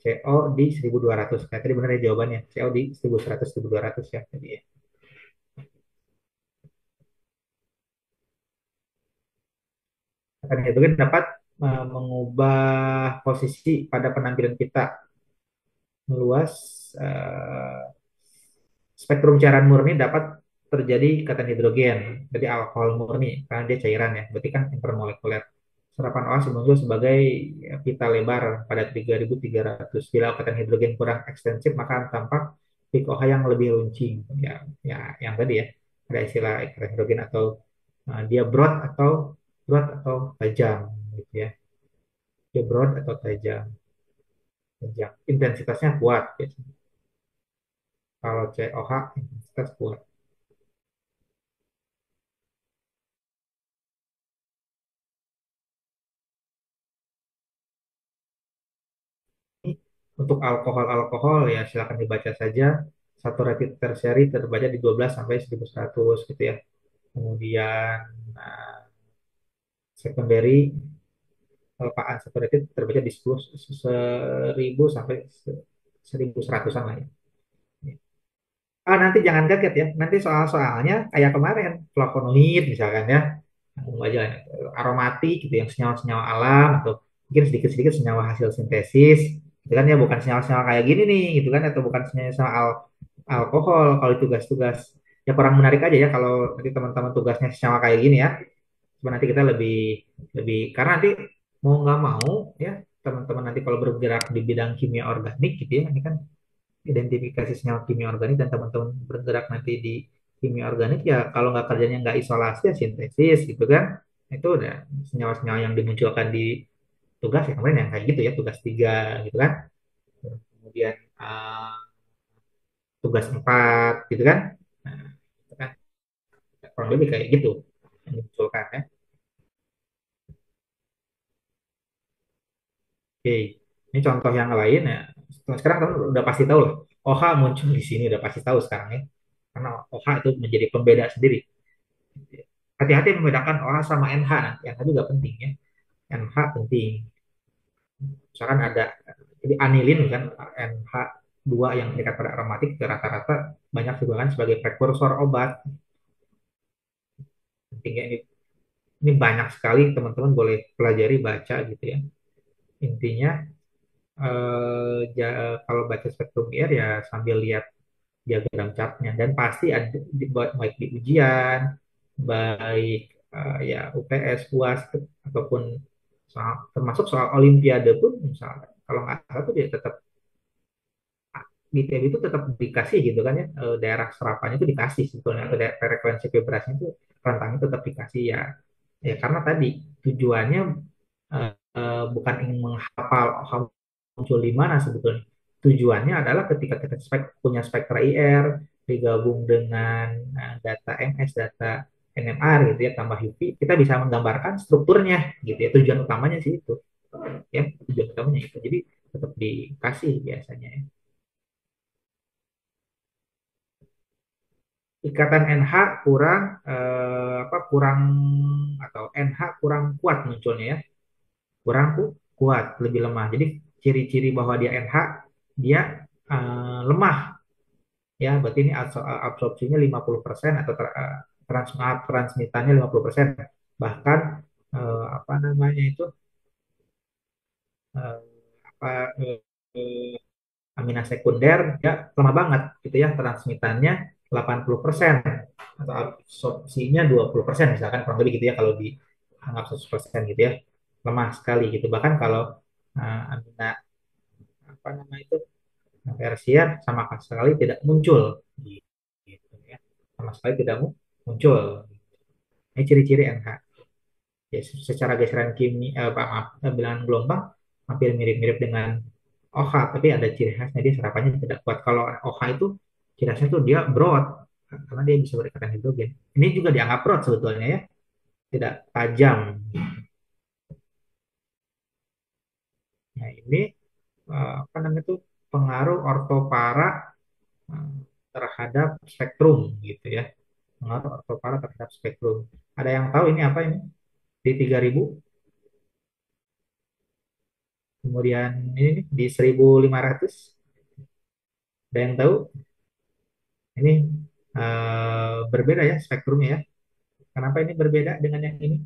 CO di 1200. Nah, tadi benar ya jawabannya. CO di 1100, 1200 ya tadi ya. Akan itu kan dapat mengubah posisi pada penampilan kita, meluas eh, spektrum cairan murni dapat terjadi ikatan hidrogen. Jadi alkohol murni karena dia cairan ya. Berarti kan intermolekuler. Serapan OH muncul sebagai pita lebar pada 3300. Bila ikatan hidrogen kurang ekstensif maka tampak peak OH yang lebih runcing. Ya, ya yang tadi ya. Ada istilah ikatan hidrogen atau dia broad atau tajam gitu ya. Dia broad atau tajam. Tajam. Intensitasnya kuat biasanya. Kalau COH intensitas kuat. Untuk alkohol-alkohol ya silakan dibaca saja. Saturated tertiary terbaca di 12 sampai 1100 gitu ya. Kemudian nah, secondary kelpaan saturated terbaca di 10 1000 sampai 1100-an lah ya. Ah, nanti jangan kaget ya. Nanti soal-soalnya kayak kemarin flavonoid misalkan ya. Umum aja aromatik gitu yang senyawa-senyawa alam atau mungkin sedikit-sedikit senyawa hasil sintesis gitu kan ya, bukan senyawa-senyawa kayak gini nih gitu kan, atau bukan senyawa alkohol kalau tugas-tugas ya kurang menarik aja ya kalau nanti teman-teman tugasnya senyawa kayak gini ya. Cuma nanti kita lebih lebih karena nanti mau nggak mau ya teman-teman nanti kalau bergerak di bidang kimia organik gitu ya, ini kan identifikasi senyawa kimia organik dan teman-teman bergerak nanti di kimia organik ya kalau nggak kerjanya nggak isolasi ya sintesis gitu kan, itu udah senyawa-senyawa yang dimunculkan di tugas ya kemarin yang kayak gitu ya tugas 3 gitu kan, kemudian tugas 4 gitu kan, nah, itu kan kurang lebih kayak gitu yang dimunculkan ya. Oke, ini contoh yang lain ya. Sekarang kamu udah pasti tahu lah. OH muncul di sini udah pasti tahu sekarang ya. Karena OH itu menjadi pembeda sendiri. Hati-hati membedakan OH sama NH nanti. NH juga penting ya. NH penting. Misalkan ada jadi anilin kan NH2 yang terikat pada aromatik itu rata-rata banyak digunakan sebagai prekursor obat. Pentingnya ini banyak sekali teman-teman boleh pelajari baca gitu ya. Intinya kalau baca spektrum IR ya sambil lihat diagram chartnya dan pasti ada baik di ujian, baik ya UTS, UAS ataupun termasuk soal Olimpiade pun misalnya kalau nggak salah tuh dia tetap di TB itu tetap dikasih gitu kan ya, daerah serapannya itu dikasih sebetulnya atau daerah frekuensi vibrasinya itu rentangnya tetap dikasih ya, ya karena tadi tujuannya bukan ingin menghafal muncul di mana sebetulnya. Tujuannya adalah ketika kita punya spektra IR digabung dengan data MS, data NMR gitu ya, tambah UV, kita bisa menggambarkan strukturnya gitu ya. Tujuan utamanya sih itu. Ya, tujuan utamanya itu. Jadi tetap dikasih biasanya ya. Ikatan NH kurang kurang atau NH kurang kuat munculnya ya. Kurang kuat, lebih lemah. Jadi ciri-ciri bahwa dia NH dia lemah ya berarti ini absorpsinya 50% atau transmitannya 50%. Bahkan apa namanya itu eh, apa eh, amina sekunder ya lemah banget gitu ya, transmitannya 80% atau absorpsinya 20% misalkan, kurang lebih gitu ya kalau dianggap 100% gitu ya, lemah sekali gitu. Bahkan kalau amina apa nama itu tersier sama sekali tidak muncul gitu ya, sama sekali tidak muncul. Ini ciri-ciri NH. Ya, secara geseran maaf, bilangan gelombang hampir mirip-mirip dengan OH, tapi ada ciri khasnya dia serapannya tidak kuat. Kalau OH itu ciri khasnya tuh dia broad karena dia bisa berikatan hidrogen. Ini juga dianggap broad sebetulnya ya, tidak tajam. Nah, ini apa namanya itu pengaruh ortopara eh, terhadap spektrum gitu ya. Pengaruh ortopara terhadap spektrum. Ada yang tahu ini apa ini? Di 3000, kemudian ini nih, di 1500. Ada yang tahu? Ini berbeda ya spektrumnya ya. Kenapa ini berbeda dengan yang ini?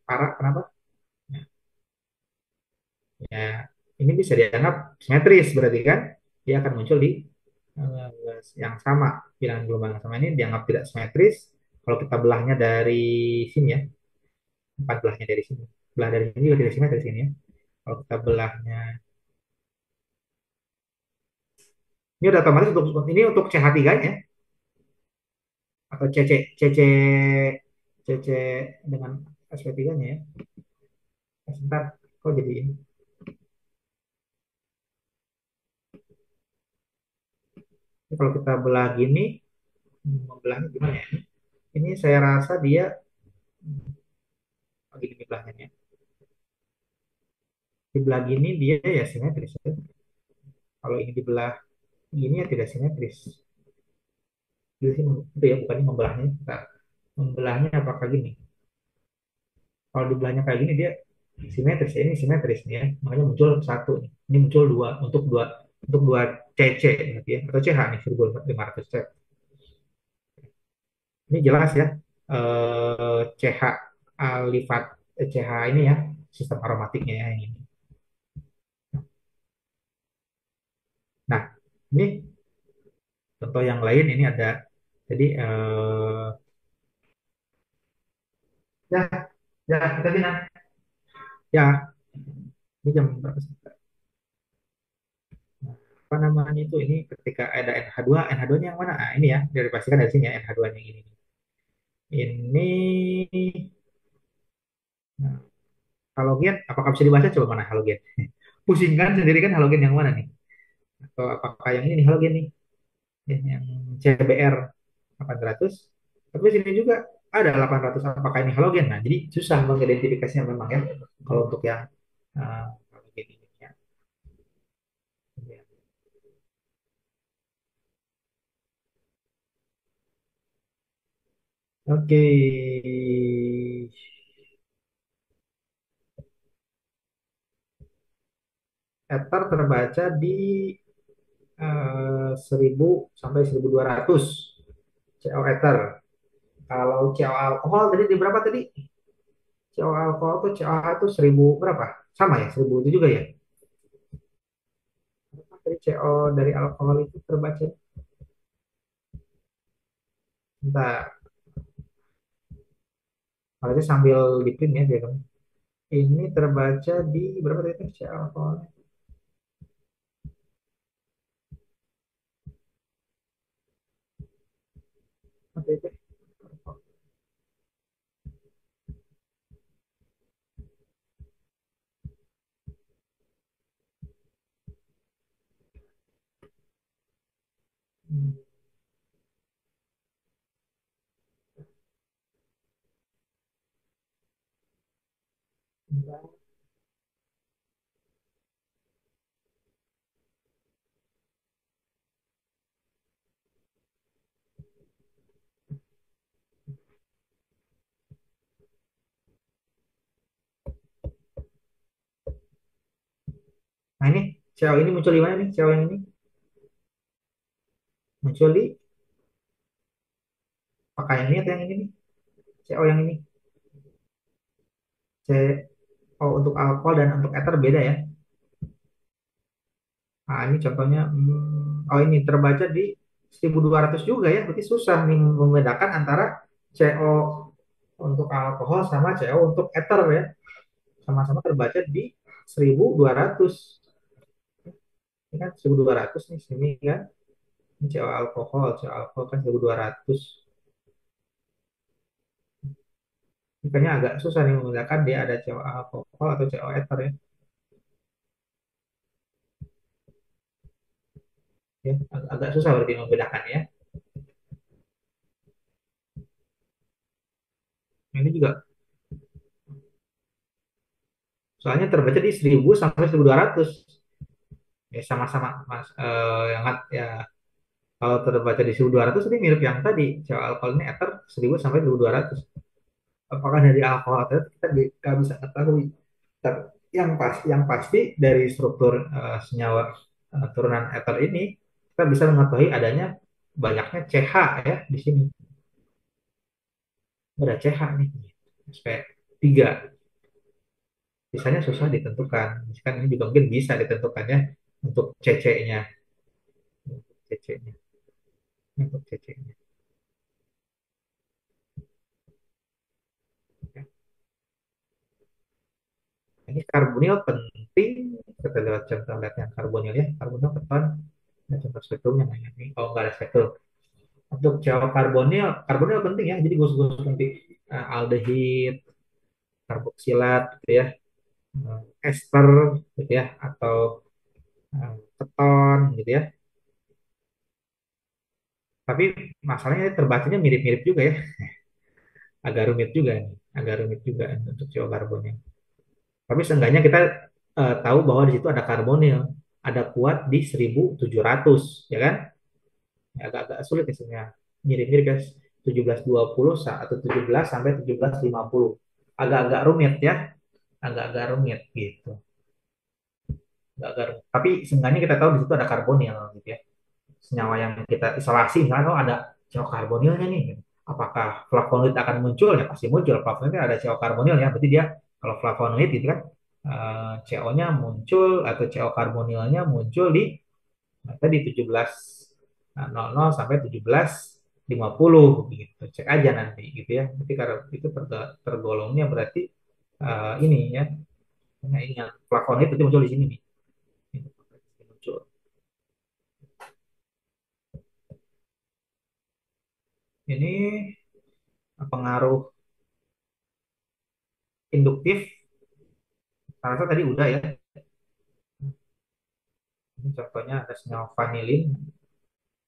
Para, kenapa? Ya, ini bisa dianggap simetris berarti kan? Dia akan muncul di yang sama, bilangan gelombang yang sama ini dianggap tidak simetris. Kalau kita belahnya dari sini ya, empat belahnya dari sini. Belah dari sini juga tidak simetris ini ya. Kalau kita belahnya, ini udah otomatis untuk ini untuk CH3-nya atau CC dengan SP3-nya ya. Sebentar, kok jadi ini? Ini kalau kita belah gini, membelahnya gimana ya? Ini saya rasa dia gini belahnya ya. Di belah gini dia ya simetris ya. Kalau ini dibelah gini ya tidak simetris. Jadi sih itu ya bukannya membelahnya. Nah, membelahnya apakah gini? Kalau dibelahnya kayak gini dia simetris ya. Ini simetris nih ya. Makanya muncul satu nih. Ini muncul dua untuk dua CC gitu ya, atau CH nih 1500 C. Ini jelas ya. CH alifat CH ini ya sistem aromatiknya ya yang ini. Nah, ini contoh yang lain ini ada jadi ya ya kita bilang ya ini jam berapa sih? Nah, apa namanya itu ini ketika ada NH2 NH2 nya yang mana? Ini ya dari pastikan dari sini ya NH2 nya yang ini nah, halogen apakah bisa dibaca, coba mana halogen? Pusing kan sendiri kan, halogen yang mana nih? Atau apakah yang ini nih halogen nih ya, yang CBr 800, tapi sini juga ada 800, apakah ini halogen? Nah jadi susah mengidentifikasinya memang ya kalau untuk yang halogen ini ya. Oke. Ether terbaca di 1000 sampai 1200 CO ether. Kalau CO alkohol tadi di berapa tadi? CO alkohol tuh COH itu 1000 berapa? Sama ya, 1000 itu juga ya. Tadi CO dari alkohol itu terbaca. Bentar, harusnya sambil di print ya dia kan. Ini terbaca di berapa tadi CO alkohol? Apa itu? Hmm, bentar. Nah ini CO ini muncul di mana nih? CO yang ini? muncul di apakah yang ini atau yang ini nih? CO yang ini. CO untuk alkohol dan untuk ether beda ya. Nah, ini contohnya, oh ini terbaca di 1200 juga ya, berarti susah nih membedakan antara CO untuk alkohol sama CO untuk ether ya. Sama-sama terbaca di 1200. Ini kan 1200 nih sini kan. Ini CO alkohol kan 1200. Makanya agak susah nih membedakan dia ada CO alkohol atau CO ether ya. Ya, agak susah berarti membedakannya. Nah, ini juga soalnya terbaca di 1000 sampai 1200. Ya sama-sama Mas, yang ya kalau terbaca di 1200 ini mirip yang tadi CO alkohol ini ether 1000 sampai 1200. Apakah dari alkohol atau kita nggak bisa ketahui. Yang pasti dari struktur senyawa turunan ether ini kita bisa mengetahui adanya banyaknya CH ya di sini. Ada CH nih, SP3. Sisanya susah ditentukan. Misalkan ini juga mungkin bisa ditentukan ya untuk CC-nya. CC-nya. Untuk CC-nya. Ini karbonil penting. Kita lihat contoh lihat yang karbonil ya. Karbonil keton. Nah, contoh spektrumnya. Nah, ini. Oh, nggak ada spektrum. Untuk Jawa karbonil, karbonil penting ya. Jadi gus-gus penting. Aldehid, karboksilat, gitu ya. Ester, gitu ya. Atau keton, gitu ya. Tapi masalahnya terbacanya mirip-mirip juga ya. Agak rumit juga nih. Agak rumit juga untuk Jawa karbonil. Tapi seenggaknya kita tahu bahwa di situ ada karbonil. Ada kuat di 1700, ya kan? Ya, agak-agak sulit ya sebenarnya. Mirip-mirip guys. 1720 atau 17 sampai 1750. Agak-agak rumit ya. Agak-agak rumit gitu. Agak-agak rumit. Tapi seenggaknya kita tahu di situ ada karbonil gitu ya. Senyawa yang kita isolasi misalnya oh ada CO karbonilnya nih gitu. Apakah flavonoid akan muncul ya pasti muncul flavonoid ada CO karbonil ya berarti dia kalau flavonoid itu kan CO-nya muncul atau CO karbonilnya muncul di tadi 17.00 sampai 17.50 gitu cek aja nanti gitu ya nanti karena itu tergolongnya berarti ini ya. Nah, ini yang flavonoid itu muncul di sini nih. Muncul ini pengaruh induktif. Saya rasa tadi udah ya. Ini contohnya ada senyawa vanilin.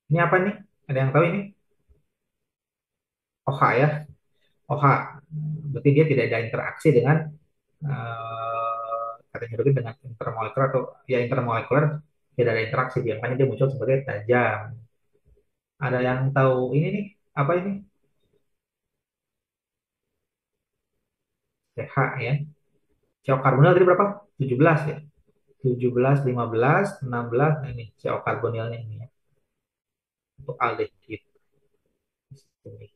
Ini apa nih? Ada yang tahu ini? OH ya. OH. Berarti dia tidak ada interaksi dengan kata hidrogen dengan intermolekular atau ya intermolekular tidak ada interaksi dia. Makanya dia muncul sebagai tajam. Ada yang tahu ini nih? Apa ini? CH ya. CO karbonil tadi berapa? 17 ya. 17, 15, 16. Nah, ini CO karbonilnya ini ya. Untuk aldehid. Ini.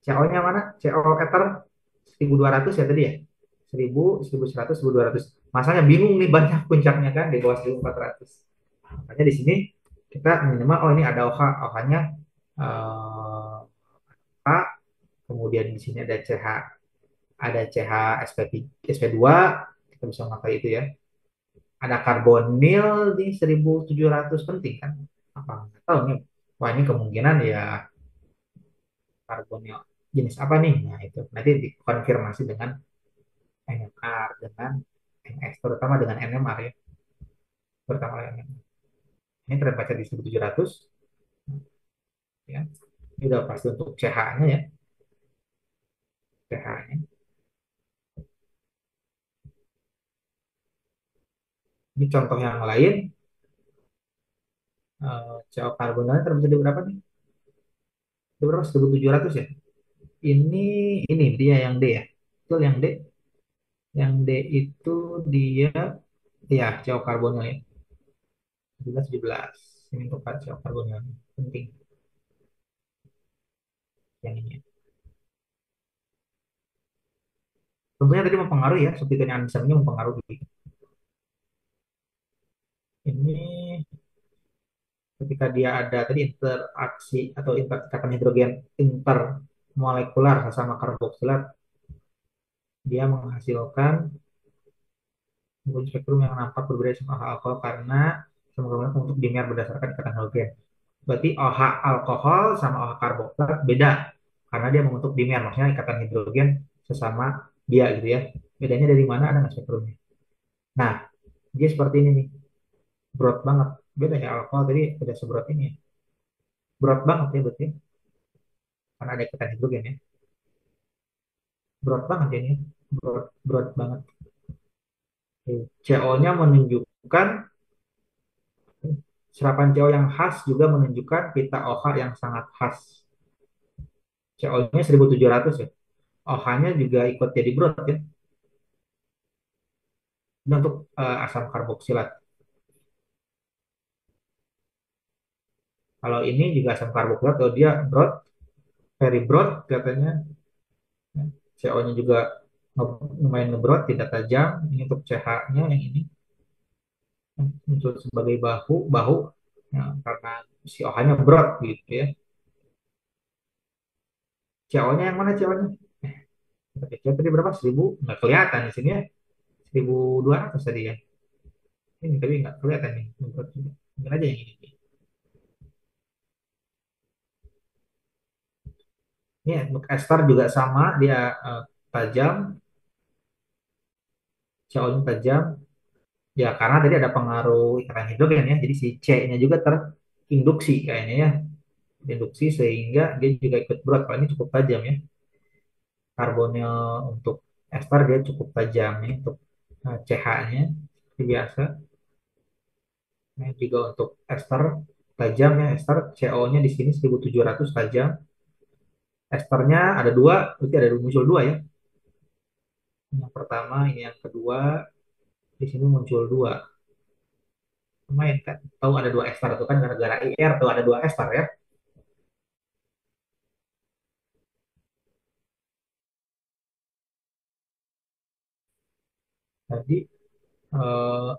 CO-nya mana? CO ether 1200 ya tadi ya? 1000, 1100, 1200. Masanya bingung nih banyak puncaknya kan di bawah 1400. Makanya di sini kita minimal oh ini ada OH, OH-nya A, kemudian di sini ada CH, ada CH SP3, SP2, kita bisa memakai itu ya. Ada karbonil di 1700 penting kan? Apa nggak tahu nih. Wah ini kemungkinan ya karbonil jenis apa nih? Nah itu nanti dikonfirmasi dengan NMR dengan NX terutama dengan NMR ya terutama NMR ini terbaca di 1700 ya ini udah pasti untuk CH-nya ya CH-nya ini contoh yang lain CO karbonatnya terbaca di berapa nih di berapa 1700 ya ini dia yang D ya betul yang D itu dia ya CO karbonil ya 17, 17. Ini untuk karbon yang penting yang ini. Tentunya tadi mempengaruhi ya, seperti yang misalnya mempengaruhi. Ini ketika dia ada tadi interaksi atau ikatan hidrogen intermolekular sama karboksilat, dia menghasilkan multi spektrum yang nampak berbeda sama OH alkohol karena sama untuk dimer berdasarkan ikatan halogen. Berarti OH alkohol sama OH karboksilat beda karena dia membentuk dimer, maksudnya ikatan hidrogen sesama dia gitu ya. Bedanya dari mana ada nggak spektrumnya? Nah, dia seperti ini nih, broad banget. Beda ya alkohol tadi tidak seberat ini ya. Broad banget ya berarti karena ada ikatan hidrogen ya. Broad banget ya ini, broad, broad banget. CO-nya menunjukkan serapan CO yang khas juga menunjukkan pita OH yang sangat khas. CO-nya 1700 ya. OH-nya juga ikut jadi broad ya. Ini untuk asam karboksilat. Kalau ini juga asam karboksilat, kalau dia broad, very broad katanya. CO-nya juga lumayan ngebrot, tidak tajam. Ini untuk CH-nya yang ini muncul sebagai bahu, ya, karena si OH-nya broad gitu ya. CO-nya yang mana CO-nya? CO tadi berapa? 1000? Nggak kelihatan di sini ya. 1200 tadi ya. Ini tapi nggak kelihatan nih. Mungkin aja yang ini. Ini untuk ester juga sama, dia tajam, CO-nya tajam. Ya karena tadi ada pengaruh ikatan hidrogen ya. Jadi si C-nya juga terinduksi kayaknya ya. Induksi sehingga dia juga ikut berat. Kalau ini cukup tajam ya. Karbonnya untuk ester dia cukup tajam ya untuk CH-nya seperti biasa. Nah, juga untuk ester tajam ya. Ester CO-nya di sini 1700 tajam. Esternya ada dua, berarti ada muncul dua ya. Yang pertama, ini yang kedua, di sini muncul dua. Lumayan kan? Tahu ada dua ester itu kan gara-gara IR tahu ada dua ester ya. Tadi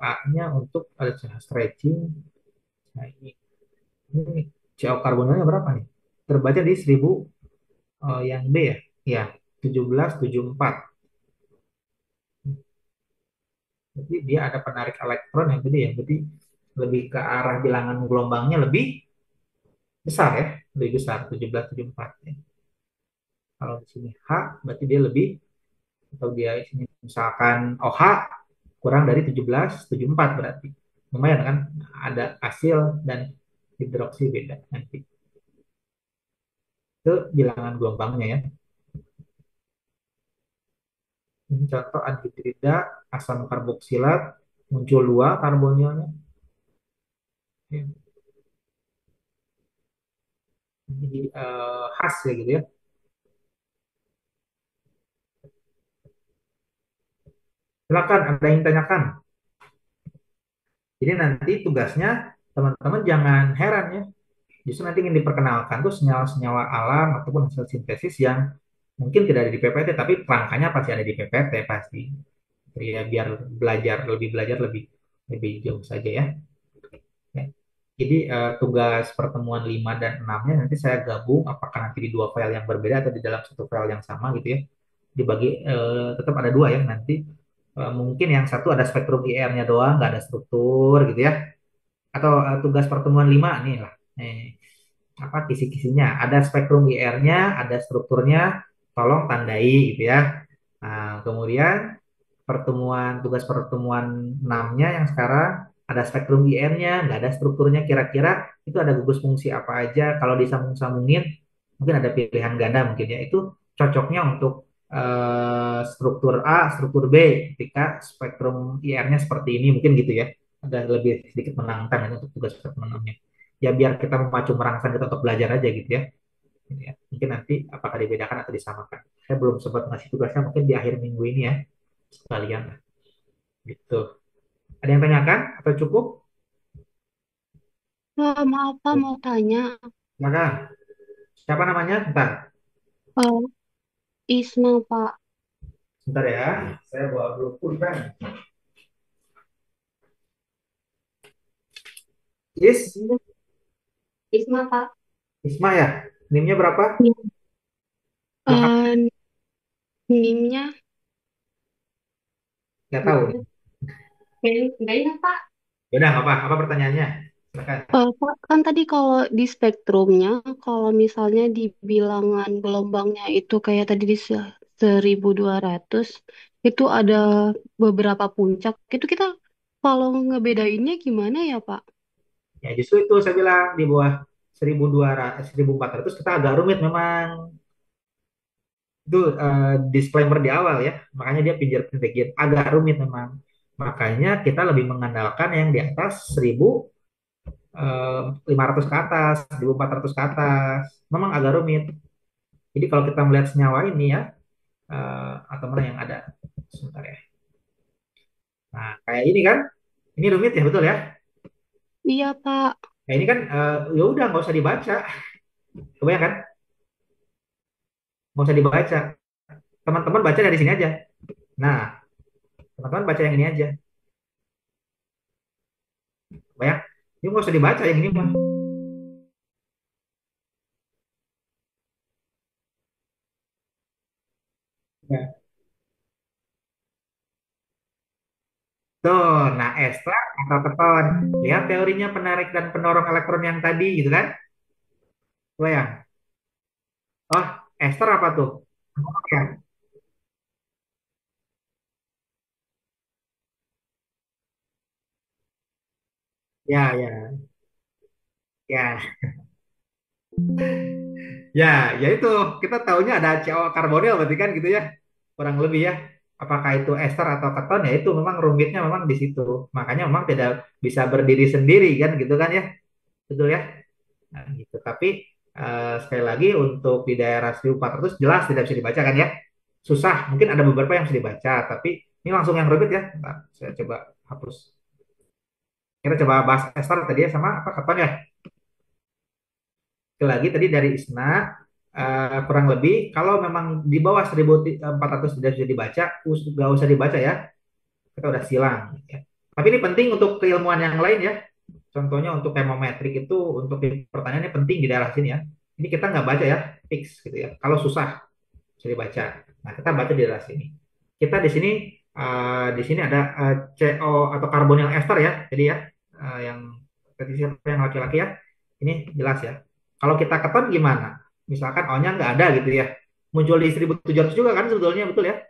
A-nya untuk ada stretching. Nah, ini CO karbonilnya berapa nih? Terbaca di 1000 yang B ya. Ya, 1774. Jadi dia ada penarik elektron yang gede ya. Jadi lebih ke arah bilangan gelombangnya lebih besar ya. Lebih besar 1774 ya. Kalau di sini H berarti dia lebih atau dia sini misalkan OH kurang dari 1774 berarti. Lumayan kan ada asil dan hidroksi beda nanti. Itu bilangan gelombangnya ya. Ini contoh anhidrida asam karboksilat muncul dua karbonilnya. Ya, jadi khas ya gitu ya. Silakan ada yang tanyakan. Jadi nanti tugasnya teman-teman jangan heran ya. Justru nanti ingin diperkenalkan tuh senyawa-senyawa alam ataupun hasil sintesis yang mungkin tidak ada di PPT tapi kerangkanya pasti ada di PPT pasti. Jadi ya biar belajar lebih lebih jauh saja ya. Ya. Jadi tugas pertemuan 5 dan 6-nya nanti saya gabung apakah nanti di dua file yang berbeda atau di dalam satu file yang sama gitu ya. Dibagi tetap ada dua ya nanti. Mungkin yang satu ada spektrum IR-nya doang, nggak ada struktur gitu ya. Atau tugas pertemuan 5 nih lah. Apa kisi-kisinya? Ada spektrum IR-nya, ada strukturnya, tolong tandai gitu ya. Nah, kemudian tugas pertemuan 6-nya yang sekarang ada spektrum IR-nya, nggak ada strukturnya kira-kira itu ada gugus fungsi apa aja. Kalau disambung-sambungin mungkin ada pilihan ganda mungkin ya. Itu cocoknya untuk struktur A, struktur B ketika spektrum IR-nya seperti ini mungkin gitu ya. Ada lebih sedikit menantang ya untuk tugas pertemuan 6-nya. Ya biar kita memacu merangsang kita untuk belajar aja gitu ya. Gitu ya. Mungkin nanti apakah dibedakan atau disamakan. Saya belum sempat ngasih tugasnya mungkin di akhir minggu ini ya sekalian gitu. Ada yang tanyakan atau cukup? Maaf Pak, mau tanya. Maka siapa namanya? Bentar, Eh, Isma Pak. bentar ya. Saya bawa dulu pulpen. Is, Isma Pak. Isma ya. NIM-nya berapa? Iya. Belakang NIM-nya nggak tahu nih. enggak ingat Pak. Ya udah nggak apa. Apa pertanyaannya? Silakan. Pak, kan tadi kalau di spektrumnya, kalau misalnya di bilangan gelombangnya itu kayak tadi di 1200, itu ada beberapa puncak. Itu kita kalau ngebedainnya gimana ya Pak? Ya justru itu saya bilang di bawah 1200, 1400 kita agak rumit memang. Itu disclaimer di awal ya. Makanya dia pinjam pinjam agak rumit memang. Makanya kita lebih mengandalkan yang di atas 1500 ke atas, 1400 ke atas. Memang agak rumit. Jadi kalau kita melihat senyawa ini ya, atau mana yang ada, sebentar ya. Nah, kayak ini kan, ini rumit ya betul ya. Iya Pak. Nah ini kan ya udah nggak usah dibaca, kebayang kan? Nggak usah dibaca. Teman-teman baca dari sini aja. Nah, teman-teman baca yang ini aja, kebayang? Ini nggak usah dibaca yang ini mah. Ya. Tuh, nah ester atau keton. Lihat teorinya penarik dan pendorong elektron yang tadi gitu kan? Kebayang? Oh, ester apa tuh? Ya, ya, ya, ya, ya, ya itu kita taunya ada CO karbonil berarti kan gitu ya, kurang lebih ya. Apakah itu ester atau keton ya itu memang rumitnya memang di situ. Makanya memang tidak bisa berdiri sendiri kan gitu kan ya, betul ya. Nah, gitu. Tapi sekali lagi untuk di daerah 1400 jelas tidak bisa dibaca kan ya. Susah. Mungkin ada beberapa yang bisa dibaca, tapi ini langsung yang rumit ya. Nah, saya coba hapus. Kita coba bahas ester tadi ya sama apa keton ya. Sekali lagi tadi dari ISNA kurang lebih kalau memang di bawah 1400 tidak bisa dibaca, nggak usah dibaca ya. Kita udah silang. Ya. Tapi ini penting untuk keilmuan yang lain ya. Contohnya untuk termometrik itu untuk pertanyaannya penting di daerah sini ya. Ini kita nggak baca ya, fix gitu ya. Kalau susah bisa dibaca. Nah, kita baca di daerah sini. Kita di sini ada CO atau karbonil ester ya. Jadi ya yang tadi siapa yang laki-laki ya. Ini jelas ya. Kalau kita keton gimana? Misalkan O-nya nggak ada gitu ya. Muncul di 1700 juga kan sebetulnya betul ya.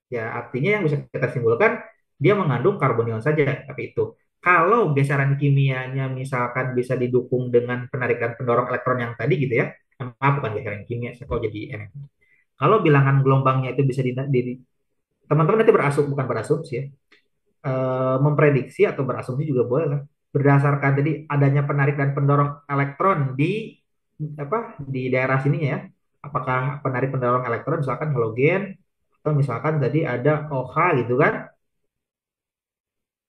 Ya, artinya yang bisa kita simpulkan dia mengandung karbonil saja, tapi itu. Kalau geseran kimianya misalkan bisa didukung dengan penarik dan pendorong elektron yang tadi gitu ya, maaf bukan geseran kimia, saya kok jadi kalau bilangan gelombangnya itu bisa teman-teman nanti bukan berasumsi ya, memprediksi atau berasumsi juga boleh lah, berdasarkan tadi adanya penarik dan pendorong elektron di daerah sininya ya, apakah penarik pendorong elektron misalkan halogen atau misalkan tadi ada OH gitu kan,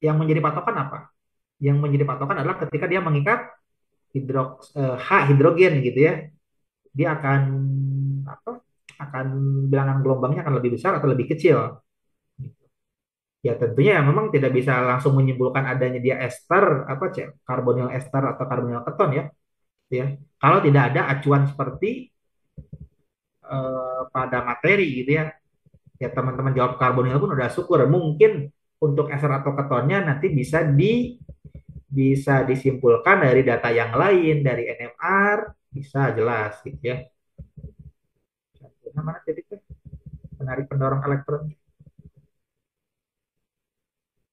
yang menjadi patokan apa? Yang menjadi patokan adalah ketika dia mengikat H hidrogen gitu ya, dia akan apa? Akan bilangan gelombangnya akan lebih besar atau lebih kecil. Ya tentunya ya memang tidak bisa langsung menyimpulkan adanya dia ester karbonil ester atau karbonil keton ya, gitu ya. Kalau tidak ada acuan seperti pada materi gitu ya. Ya teman-teman jawab karbonil pun udah syukur. Mungkin untuk ester atau ketonnya nanti bisa disimpulkan dari data yang lain, dari NMR, bisa jelas gitu ya. Contohnya mana jadi tuh penarik pendorong elektron.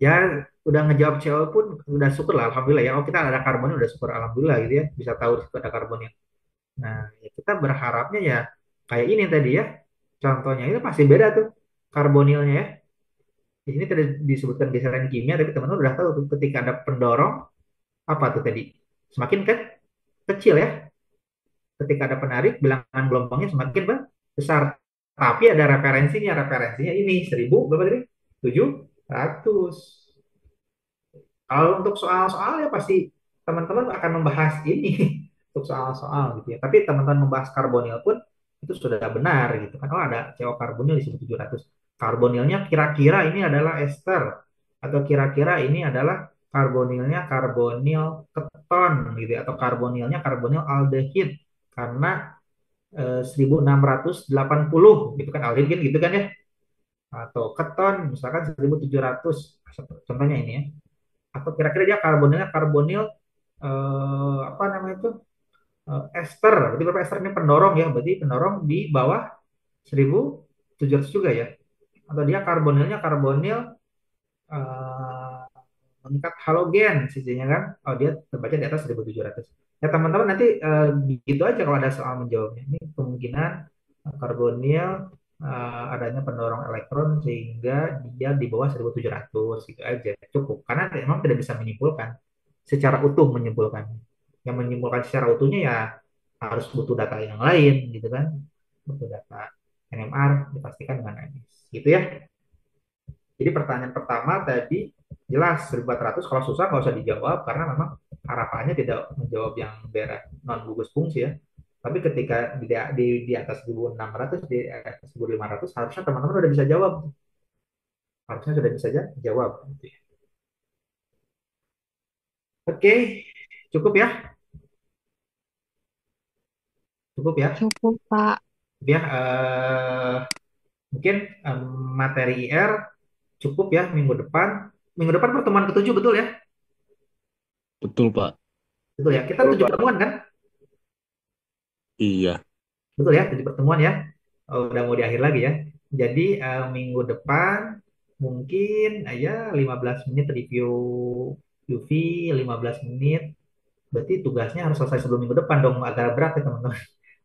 Ya udah ngejawab CO pun udah syukur lah, alhamdulillah ya. Oh kita ada karbonnya udah syukur alhamdulillah gitu ya. Bisa tahu itu ada karbonnya. Nah ya kita berharapnya ya kayak ini tadi ya. Contohnya itu pasti beda tuh karbonilnya ya. Di sini tidak disebutkan geseran kimia, tapi teman-teman udah tahu tuh ketika ada pendorong apa tuh tadi semakin kecil ya. Ketika ada penarik, bilangan gelombangnya semakin besar. Tapi ada referensinya ini 1000 berapa tadi? 700. Kalau untuk soal-soal ya pasti teman-teman akan membahas ini untuk soal-soal gitu ya. Tapi teman-teman membahas karbonil pun itu sudah benar gitu kan. Oh, ada CO karbonil di 1700. Karbonilnya kira-kira ini adalah ester atau kira-kira ini adalah karbonilnya karbonil keton gitu ya, atau karbonilnya karbonil aldehid karena 1680 gitu kan, aldehid kan gitu kan ya, atau keton misalkan 1700 contohnya ini ya, atau kira-kira dia karbonilnya karbonil apa namanya itu, ester. Berarti berapa ester ini pendorong ya? Berarti pendorong di bawah 1700 juga ya. Atau dia karbonilnya karbonil eh, mengikat halogen sisinya kan. Oh, dia terbaca di atas 1700. Ya teman-teman nanti gitu aja kalau ada soal menjawabnya. Ini kemungkinan karbonil adanya pendorong elektron sehingga dia di bawah 1700 gitu aja. Cukup. Karena memang tidak bisa menyimpulkan secara utuh menyimpulkan. Yang menyimpulkan secara utuhnya ya harus butuh data yang lain gitu kan. Butuh data NMR dipastikan dengan NIS. Gitu ya. Jadi pertanyaan pertama tadi jelas 1400, kalau susah nggak usah dijawab karena memang harapannya tidak menjawab yang daerah non gugus fungsi ya. Tapi ketika di atas 1600, di atas 1500 harusnya teman-teman udah bisa jawab. Harusnya sudah bisa jawab. Gitu ya. Oke, cukup ya. Cukup ya. Cukup, Pak. Cukup ya. Mungkin materi IR cukup ya minggu depan. Minggu depan pertemuan ketujuh betul ya? Betul, Pak. Betul ya. Kita 7 pertemuan kan? Iya. Betul ya, 7 pertemuan ya. Oh, udah mau di akhir lagi ya. Jadi minggu depan mungkin ya 15 menit review UV, 15 menit. Berarti tugasnya harus selesai sebelum minggu depan dong. Agak berat ya teman-teman.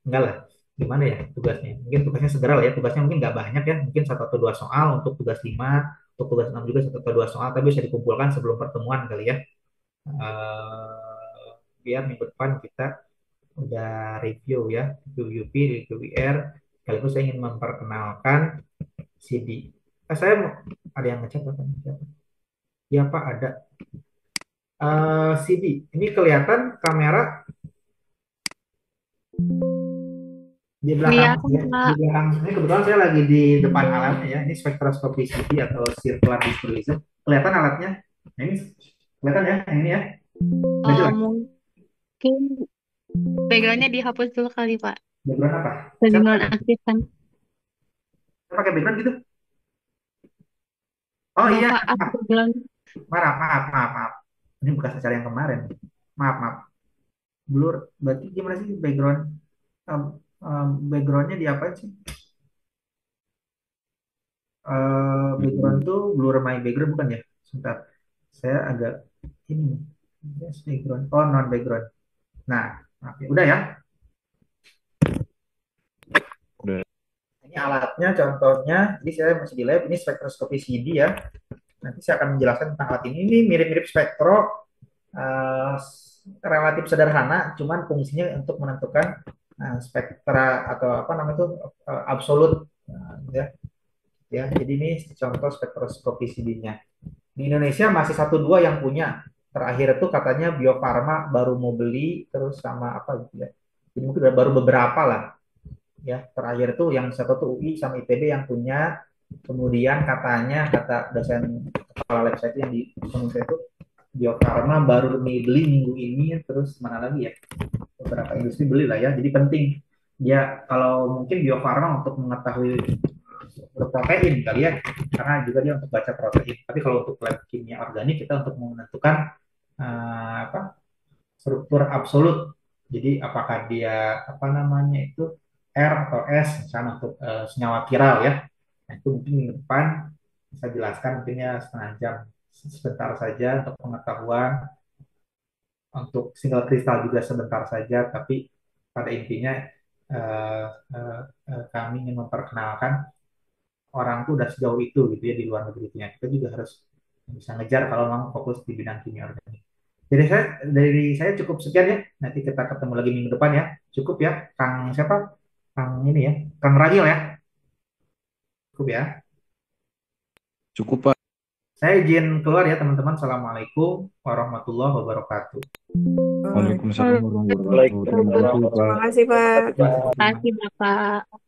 Enggak lah. Gimana ya tugasnya? Mungkin tugasnya segera lah ya. Tugasnya mungkin nggak banyak ya. Mungkin satu atau dua soal untuk tugas 5, untuk tugas 6 juga satu atau dua soal. Tapi bisa dikumpulkan sebelum pertemuan kali ya. Biar minggu depan kita udah review ya, review UP, review WR. Sekaligus saya ingin memperkenalkan CD. Saya ada yang ngechat apa? Ya Pak ada. CD. Ini kelihatan kamera di belakang Kelihatan, ya. Di Pak. belakang ini kebetulan saya lagi di depan alatnya ya. Ini spektroskopi CD atau circular display laser. Kelihatan alatnya? Nah, ini kelihatan ya, yang ini ya. Udah jelas. Mungkin backgroundnya dihapus dulu kali, Pak. Background apa? Dan Saya dinonaktifkan. pakai background gitu. Oh iya, Bapak up background. maaf, maaf, maaf, maaf. Ini bekas acara yang kemarin. Maaf, maaf. Blur. Berarti gimana sih background? Um, backgroundnya diapain sih? Background Hmm. tuh blur my background bukan ya? Sebentar. Saya agak ini. Yes, background. Oh, non background. Nah, maaf ya. Udah ya. Udah. Ini alatnya, contohnya. Jadi saya masih di lab. Ini spektroskopi CD ya. Nanti saya akan menjelaskan tentang alat ini. Ini mirip-mirip spektro. eh, Relatif sederhana, cuman fungsinya untuk menentukan spektra atau apa namanya itu absolut ya. Ya, jadi ini contoh spektroskopi CD-nya. Di Indonesia masih satu dua yang punya. Terakhir itu katanya Bio Farma baru mau beli terus sama apa gitu ya. Jadi mungkin udah baru beberapa lah ya. Terakhir itu yang satu tuh UI sama ITB yang punya. Kemudian katanya kata dosen kepala lab saya itu yang di Indonesia itu Bio Farma baru beli minggu ini, terus mana lagi ya? Beberapa industri beli lah ya. Jadi penting ya kalau mungkin Bio Farma untuk mengetahui protein kali ya, karena juga dia untuk baca protein. Tapi kalau untuk lab kimia organik kita untuk menentukan apa struktur absolut. Jadi apakah dia apa namanya itu R atau S misalnya untuk senyawa viral ya. Nah, itu mungkin minggu depan saya jelaskan mungkinnya setengah jam sebentar saja untuk pengetahuan, untuk single kristal juga sebentar saja, tapi pada intinya eh, kami ingin memperkenalkan orang tuh udah sejauh itu gitu ya di luar negeri itu ya. Kita juga harus bisa ngejar kalau memang fokus di bidang kimia organik. Dari saya cukup sekian ya. Nanti kita ketemu lagi minggu depan ya. Cukup ya, Kang siapa? Kang ini ya, Kang Ragil ya. Cukup ya. Cukup, Pak. Saya izin keluar ya teman-teman. Assalamualaikum warahmatullahi wabarakatuh. Waalaikumsalam warahmatullahi wabarakatuh. Terima kasih, Waalaikumsalam. Pak. Terima Terima kasih. kasih, Bapak.